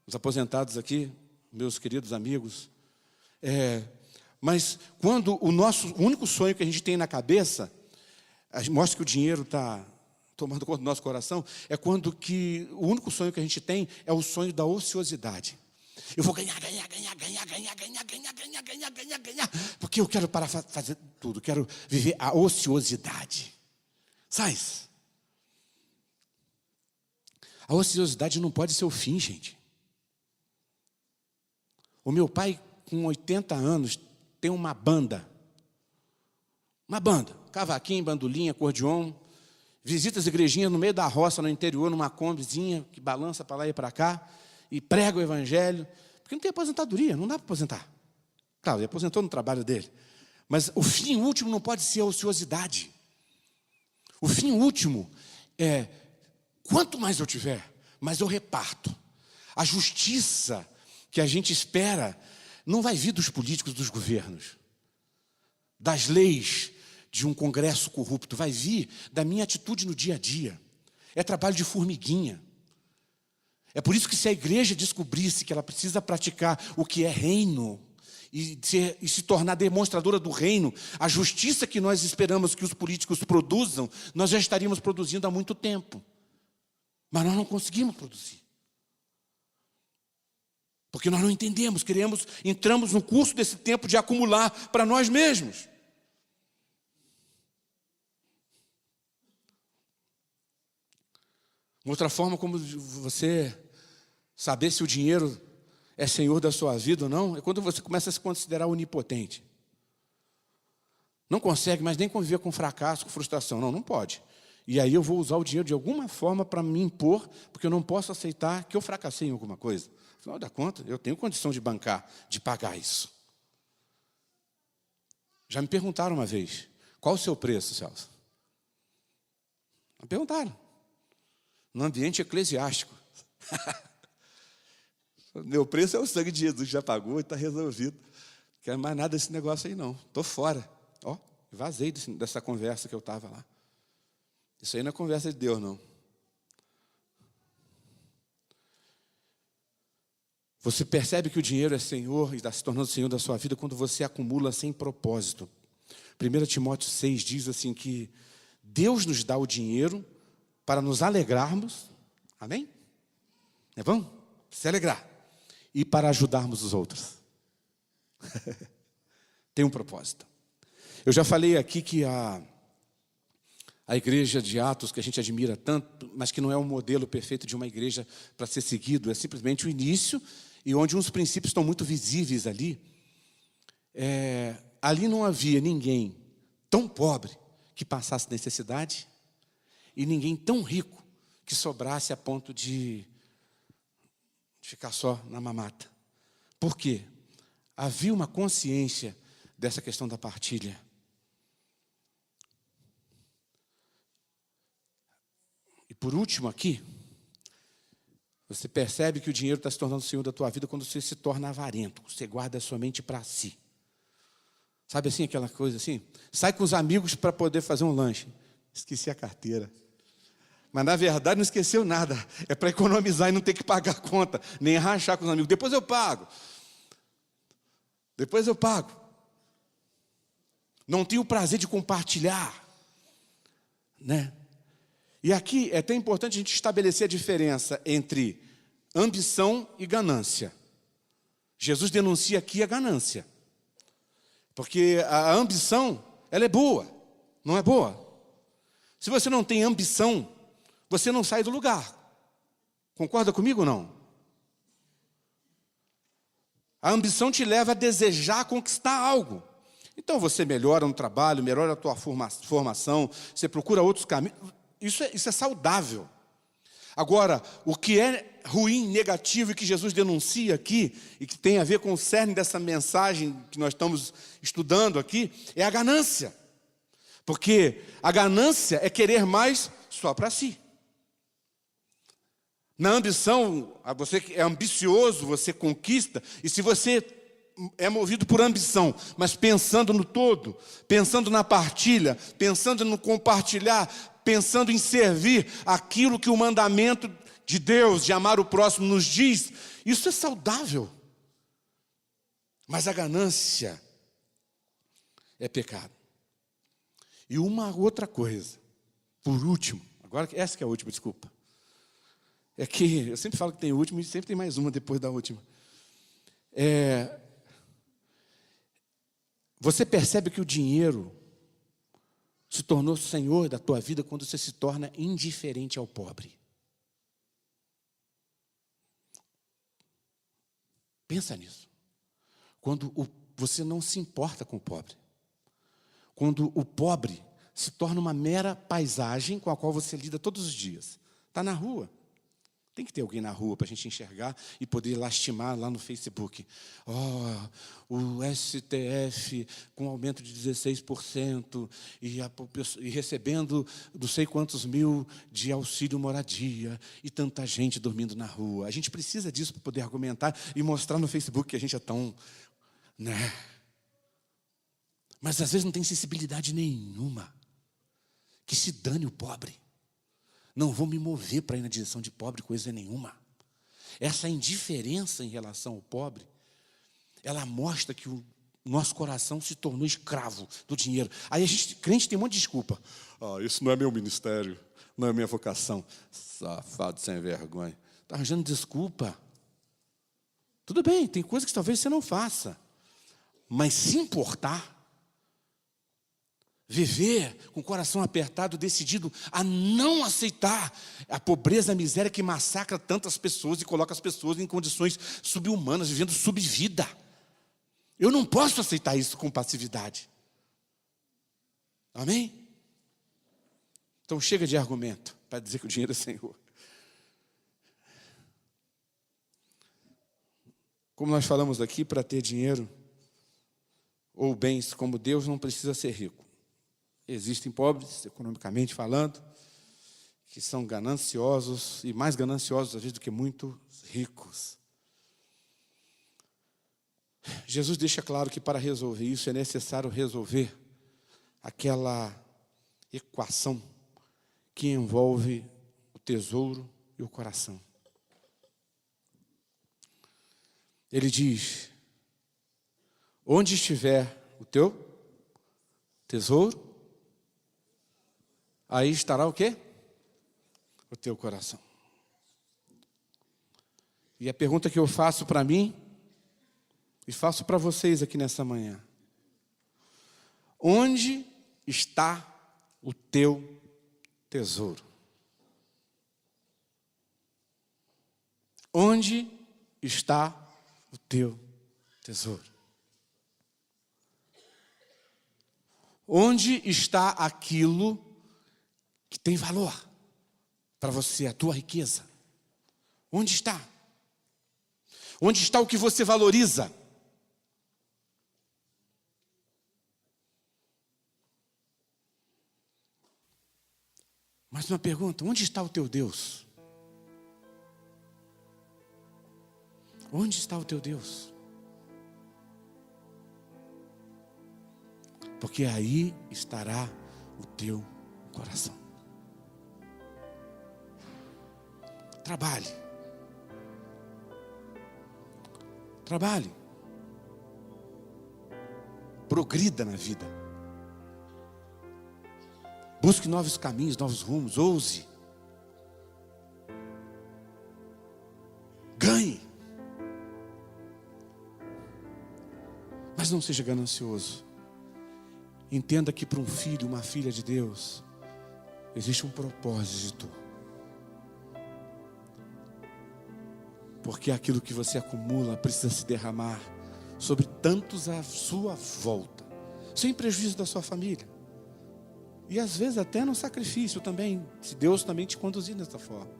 Os aposentados aqui, meus queridos amigos. Mas quando o único sonho que a gente tem na cabeça, mostra que o dinheiro está tomando conta do nosso coração, é quando que o único sonho que a gente tem é o sonho da ociosidade. Eu vou ganhar, porque eu quero parar de fazer tudo, quero viver a ociosidade. Sabe? A ociosidade não pode ser o fim, gente. O meu pai, com 80 anos, tem uma banda. Uma banda. Cavaquinho, bandolinha, acordeon. Visita as igrejinhas no meio da roça, no interior, numa combizinha que balança para lá e para cá. E prega o evangelho. Porque não tem aposentadoria, não dá para aposentar. Claro, ele aposentou no trabalho dele. Mas o fim último não pode ser a ociosidade. O fim último é... Quanto mais eu tiver, mais eu reparto. A justiça que a gente espera não vai vir dos políticos, dos governos, das leis de um congresso corrupto, vai vir da minha atitude no dia a dia. É trabalho de formiguinha. É por isso que se a igreja descobrisse que ela precisa praticar o que é reino e se tornar demonstradora do reino, a justiça que nós esperamos que os políticos produzam, nós já estaríamos produzindo há muito tempo. Mas nós não conseguimos produzir. Porque nós não entendemos, entramos no curso desse tempo de acumular para nós mesmos. Uma outra forma como você saber se o dinheiro é senhor da sua vida ou não, é quando você começa a se considerar onipotente. Não consegue mais nem conviver com fracasso, com frustração. Não pode. E aí eu vou usar o dinheiro de alguma forma para me impor, porque eu não posso aceitar que eu fracassei em alguma coisa. Afinal da conta, eu tenho condição de bancar, de pagar isso. Já me perguntaram uma vez, qual o seu preço, Celso? Me perguntaram. No ambiente eclesiástico. Meu preço é o sangue de Jesus, já pagou e está resolvido. Não quero mais nada desse negócio aí, não. Estou fora. Ó, vazei dessa conversa que eu estava lá. Isso aí não é conversa de Deus, não. Você percebe que o dinheiro é Senhor e está se tornando Senhor da sua vida quando você acumula sem propósito. 1 Timóteo 6 diz assim que Deus nos dá o dinheiro para nos alegrarmos, amém? É bom? Se alegrar. E para ajudarmos os outros. Tem um propósito. Eu já falei aqui que a igreja de Atos, que a gente admira tanto, mas que não é um modelo perfeito de uma igreja para ser seguido, é simplesmente o início, e onde uns princípios estão muito visíveis ali. Ali não havia ninguém tão pobre que passasse necessidade, e ninguém tão rico que sobrasse a ponto de ficar só na mamata. Por quê? Havia uma consciência dessa questão da partilha. E por último aqui, você percebe que o dinheiro está se tornando o Senhor da tua vida quando você se torna avarento. Você guarda somente para si. Sabe assim, aquela coisa assim? Sai com os amigos para poder fazer um lanche. Esqueci a carteira. Mas, na verdade, não esqueceu nada. É para economizar e não ter que pagar a conta. Nem rachar com os amigos. Depois eu pago. Depois eu pago. Não tenho o prazer de compartilhar. Né? E aqui é até importante a gente estabelecer a diferença entre ambição e ganância. Jesus denuncia aqui a ganância. Porque a ambição, ela é boa, não é boa? Se você não tem ambição, você não sai do lugar. Concorda comigo ou não? A ambição te leva a desejar conquistar algo. Então você melhora no trabalho, melhora a tua formação, você procura outros caminhos. Isso é saudável. Agora, o que é ruim, negativo e que Jesus denuncia aqui, e que tem a ver com o cerne dessa mensagem que nós estamos estudando aqui, é a ganância. Porque a ganância é querer mais só para si. Na ambição, você é ambicioso, você conquista, e se você é movido por ambição, mas pensando no todo, pensando na partilha, pensando no compartilhar, pensando em servir aquilo que o mandamento de Deus, de amar o próximo, nos diz, isso é saudável. Mas a ganância é pecado. E uma outra coisa, por último, agora essa que é a última, desculpa. É que eu sempre falo que tem a última e sempre tem mais uma depois da última. Você percebe que o dinheiro se tornou senhor da tua vida quando você se torna indiferente ao pobre. Pensa nisso. Quando você não se importa com o pobre. Quando o pobre se torna uma mera paisagem com a qual você lida todos os dias. Está na rua. Tem que ter alguém na rua para a gente enxergar e poder lastimar lá no Facebook. O STF com aumento de 16% e recebendo não sei quantos mil de auxílio moradia e tanta gente dormindo na rua. A gente precisa disso para poder argumentar e mostrar no Facebook que a gente é tão... né? Mas às vezes não tem sensibilidade nenhuma. Que se dane o pobre. Não vou me mover para ir na direção de pobre coisa nenhuma. Essa indiferença em relação ao pobre, ela mostra que o nosso coração se tornou escravo do dinheiro. Aí crente tem um monte de desculpa. Isso não é meu ministério, não é minha vocação. Safado sem vergonha. Está arranjando desculpa. Tudo bem, tem coisas que talvez você não faça. Mas se importar, viver com o coração apertado, decidido a não aceitar a pobreza, a miséria que massacra tantas pessoas e coloca as pessoas em condições subhumanas, vivendo subvida. Eu não posso aceitar isso com passividade. Amém? Então chega de argumento para dizer que o dinheiro é Senhor. Como nós falamos aqui, para ter dinheiro ou bens como Deus, não precisa ser rico. Existem pobres, economicamente falando, que são gananciosos, e mais gananciosos, às vezes, do que muito ricos. Jesus deixa claro que para resolver isso é necessário resolver aquela equação que envolve o tesouro e o coração. Ele diz: onde estiver o teu tesouro, aí estará o quê? O teu coração. E a pergunta que eu faço para mim e faço para vocês aqui nessa manhã: onde está o teu tesouro? Onde está o teu tesouro? Onde está aquilo que tem valor para você, a tua riqueza? Onde está? Onde está o que você valoriza? Mais uma pergunta: onde está o teu Deus? Onde está o teu Deus? Porque aí estará o teu coração. Trabalhe. Trabalhe. Progrida na vida. Busque novos caminhos, novos rumos. Ouse. Ganhe. Mas não seja ganancioso. Entenda que para um filho, uma filha de Deus, existe um propósito. Porque aquilo que você acumula precisa se derramar sobre tantos à sua volta, sem prejuízo da sua família. E às vezes até no sacrifício também, se Deus também te conduzir dessa forma.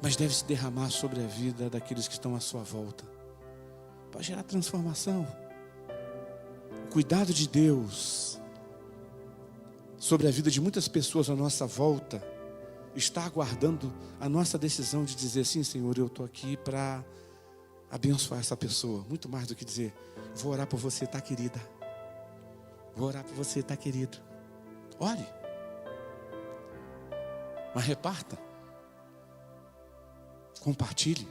Mas deve se derramar sobre a vida daqueles que estão à sua volta, para gerar transformação. O cuidado de Deus sobre a vida de muitas pessoas à nossa volta está aguardando a nossa decisão de dizer: sim, Senhor, eu estou aqui para abençoar essa pessoa. Muito mais do que dizer: vou orar por você, tá, querida? Vou orar por você, tá, querido? Ore. Mas reparta. Compartilhe.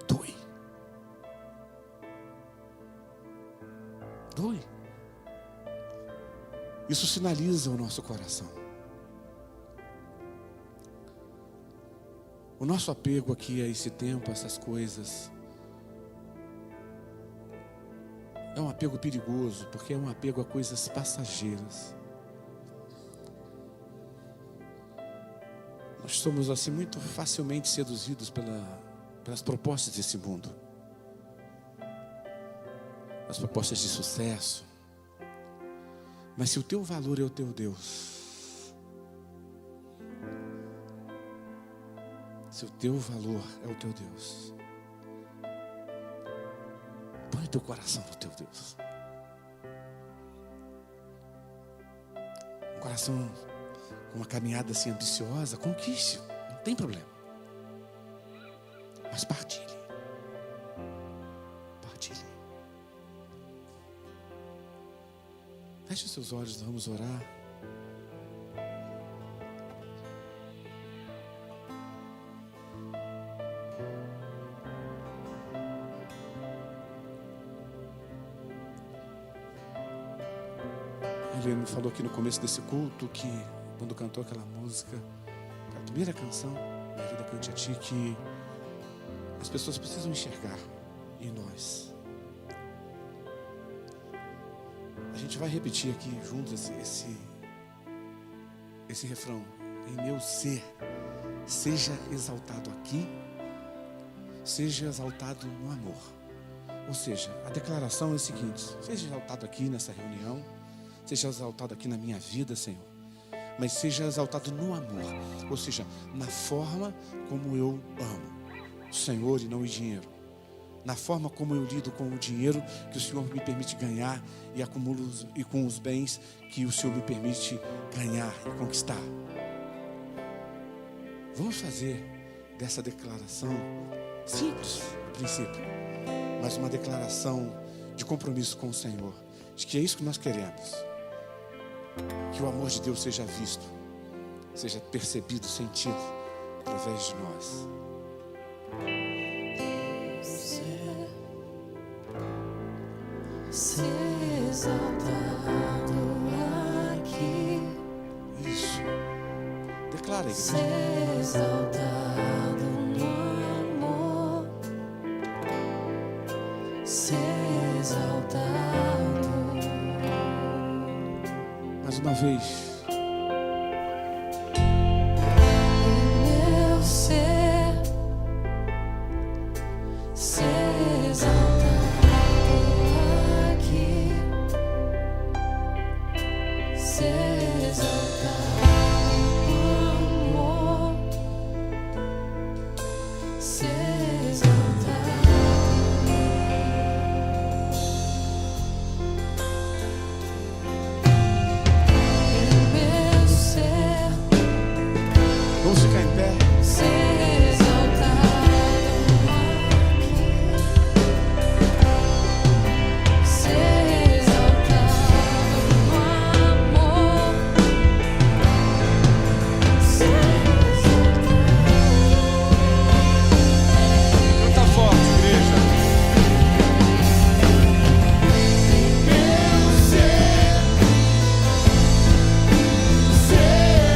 Doe. Doe. Isso sinaliza o nosso coração. O nosso apego aqui a esse tempo, a essas coisas, é um apego perigoso, porque é um apego a coisas passageiras. Nós somos assim muito facilmente seduzidos pelas propostas desse mundo. As propostas de sucesso. Mas se o teu valor é o teu Deus, se o teu valor é o teu Deus, põe o teu coração no teu Deus. Um coração com uma caminhada assim ambiciosa, conquiste, não tem problema. Mas partilhe. Partilhe. Feche os seus olhos, vamos orar. Ele me falou aqui no começo desse culto que, quando cantou aquela música, a primeira canção, Minha Vida Cante a Ti, que as pessoas precisam enxergar em nós. A gente vai repetir aqui juntos esse refrão: em meu ser, seja exaltado aqui, seja exaltado no amor. Ou seja, a declaração é a seguinte: seja exaltado aqui nessa reunião, seja exaltado aqui na minha vida, Senhor, mas seja exaltado no amor, ou seja, na forma como eu amo o Senhor e não o dinheiro, na forma como eu lido com o dinheiro que o Senhor me permite ganhar e acumulo, e com os bens que o Senhor me permite ganhar e conquistar. Vamos fazer dessa declaração Simples, a princípio, mas uma declaração de compromisso com o Senhor, de que é isso que nós queremos. Que o amor de Deus seja visto, seja percebido, sentido através de nós. Ser exaltado aqui, Isso. Declara isso. ser exaltado no amor, ser exaltado. Mais uma vez. Meu ser exaltado aqui, ser exaltado no amor, ser exaltado. Meu ser Vamos ficar em pé. ser exaltado aqui, ser exaltado no amor, ser exaltado. Canta forte, igreja. Meu ser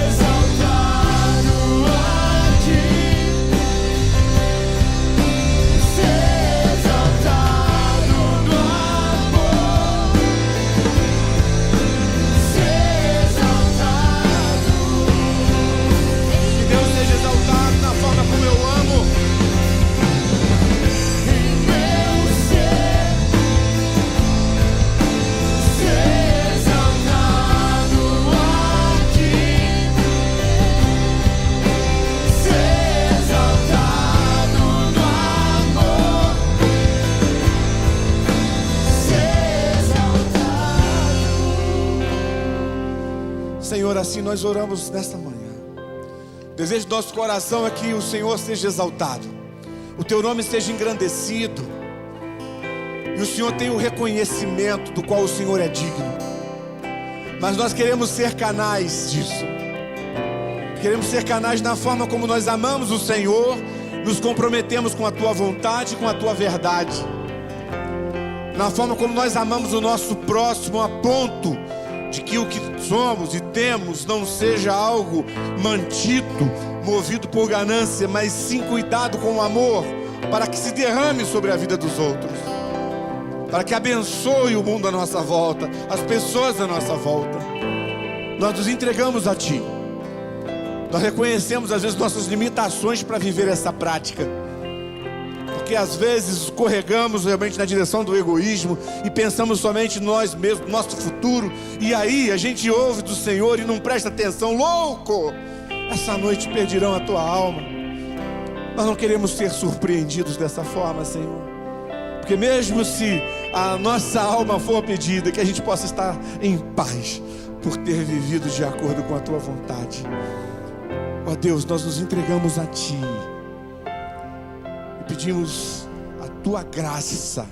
exaltado aqui, ser exaltado no amor, ser exaltado. Que Deus seja exaltado na forma como eu amo. Meu ser exaltado aqui, ser exaltado no amor, ser exaltado. Senhor, assim nós oramos nesta manhã. O desejo do nosso coração é que o Senhor seja exaltado, o Teu nome seja engrandecido, e o Senhor tenha o reconhecimento do qual o Senhor é digno. Mas nós queremos ser canais disso. Queremos ser canais na forma como nós amamos o Senhor, nos comprometemos com a Tua vontade, com a Tua verdade, na forma como nós amamos o nosso próximo, a ponto de que o que somos e temos não seja algo mantido, movido por ganância, mas sim cuidado com o amor, para que se derrame sobre a vida dos outros, para que abençoe o mundo à nossa volta, as pessoas à nossa volta. Nós nos entregamos a Ti. Nós reconhecemos às vezes nossas limitações para viver essa prática, porque às vezes escorregamos realmente na direção do egoísmo e pensamos somente em nós mesmos, no nosso futuro, e aí a gente ouve do Senhor e não presta atenção. Louco! Essa noite perderão a tua alma. Nós não queremos ser surpreendidos dessa forma, Senhor, porque mesmo se a nossa alma for pedida, que a gente possa estar em paz por ter vivido de acordo com a tua vontade. Ó Deus, nós nos entregamos a Ti e pedimos a Tua graça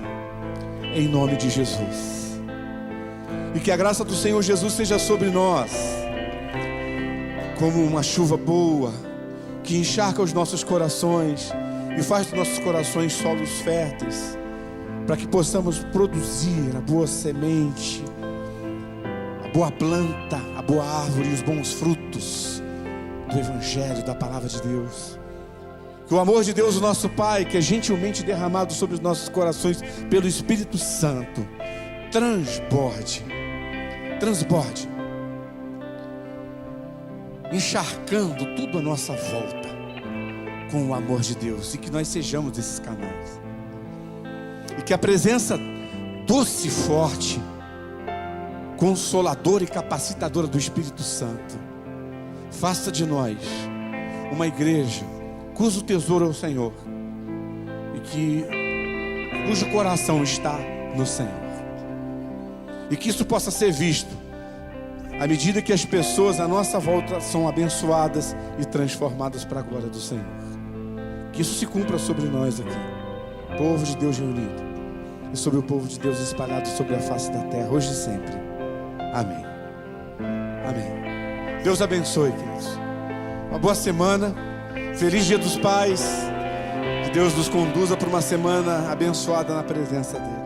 em nome de Jesus, e que a graça do Senhor Jesus seja sobre nós como uma chuva boa que encharca os nossos corações e faz dos nossos corações solos férteis, para que possamos produzir a boa semente, a boa planta, a boa árvore e os bons frutos do Evangelho, da Palavra de Deus. Que o amor de Deus, o nosso Pai, que é gentilmente derramado sobre os nossos corações pelo Espírito Santo, transborde, encharcando tudo à nossa volta com o amor de Deus, e que nós sejamos esses canais, e que a presença doce e forte, consoladora e capacitadora do Espírito Santo faça de nós uma igreja cujo tesouro é o Senhor e cujo coração está no Senhor, e que isso possa ser visto à medida que as pessoas à nossa volta são abençoadas e transformadas para a glória do Senhor. Que isso se cumpra sobre nós aqui, povo de Deus reunido, e sobre o povo de Deus espalhado sobre a face da terra, hoje e sempre. Amém. Amém. Deus abençoe, queridos. Uma boa semana. Feliz Dia dos Pais. Que Deus nos conduza para uma semana abençoada na presença dele.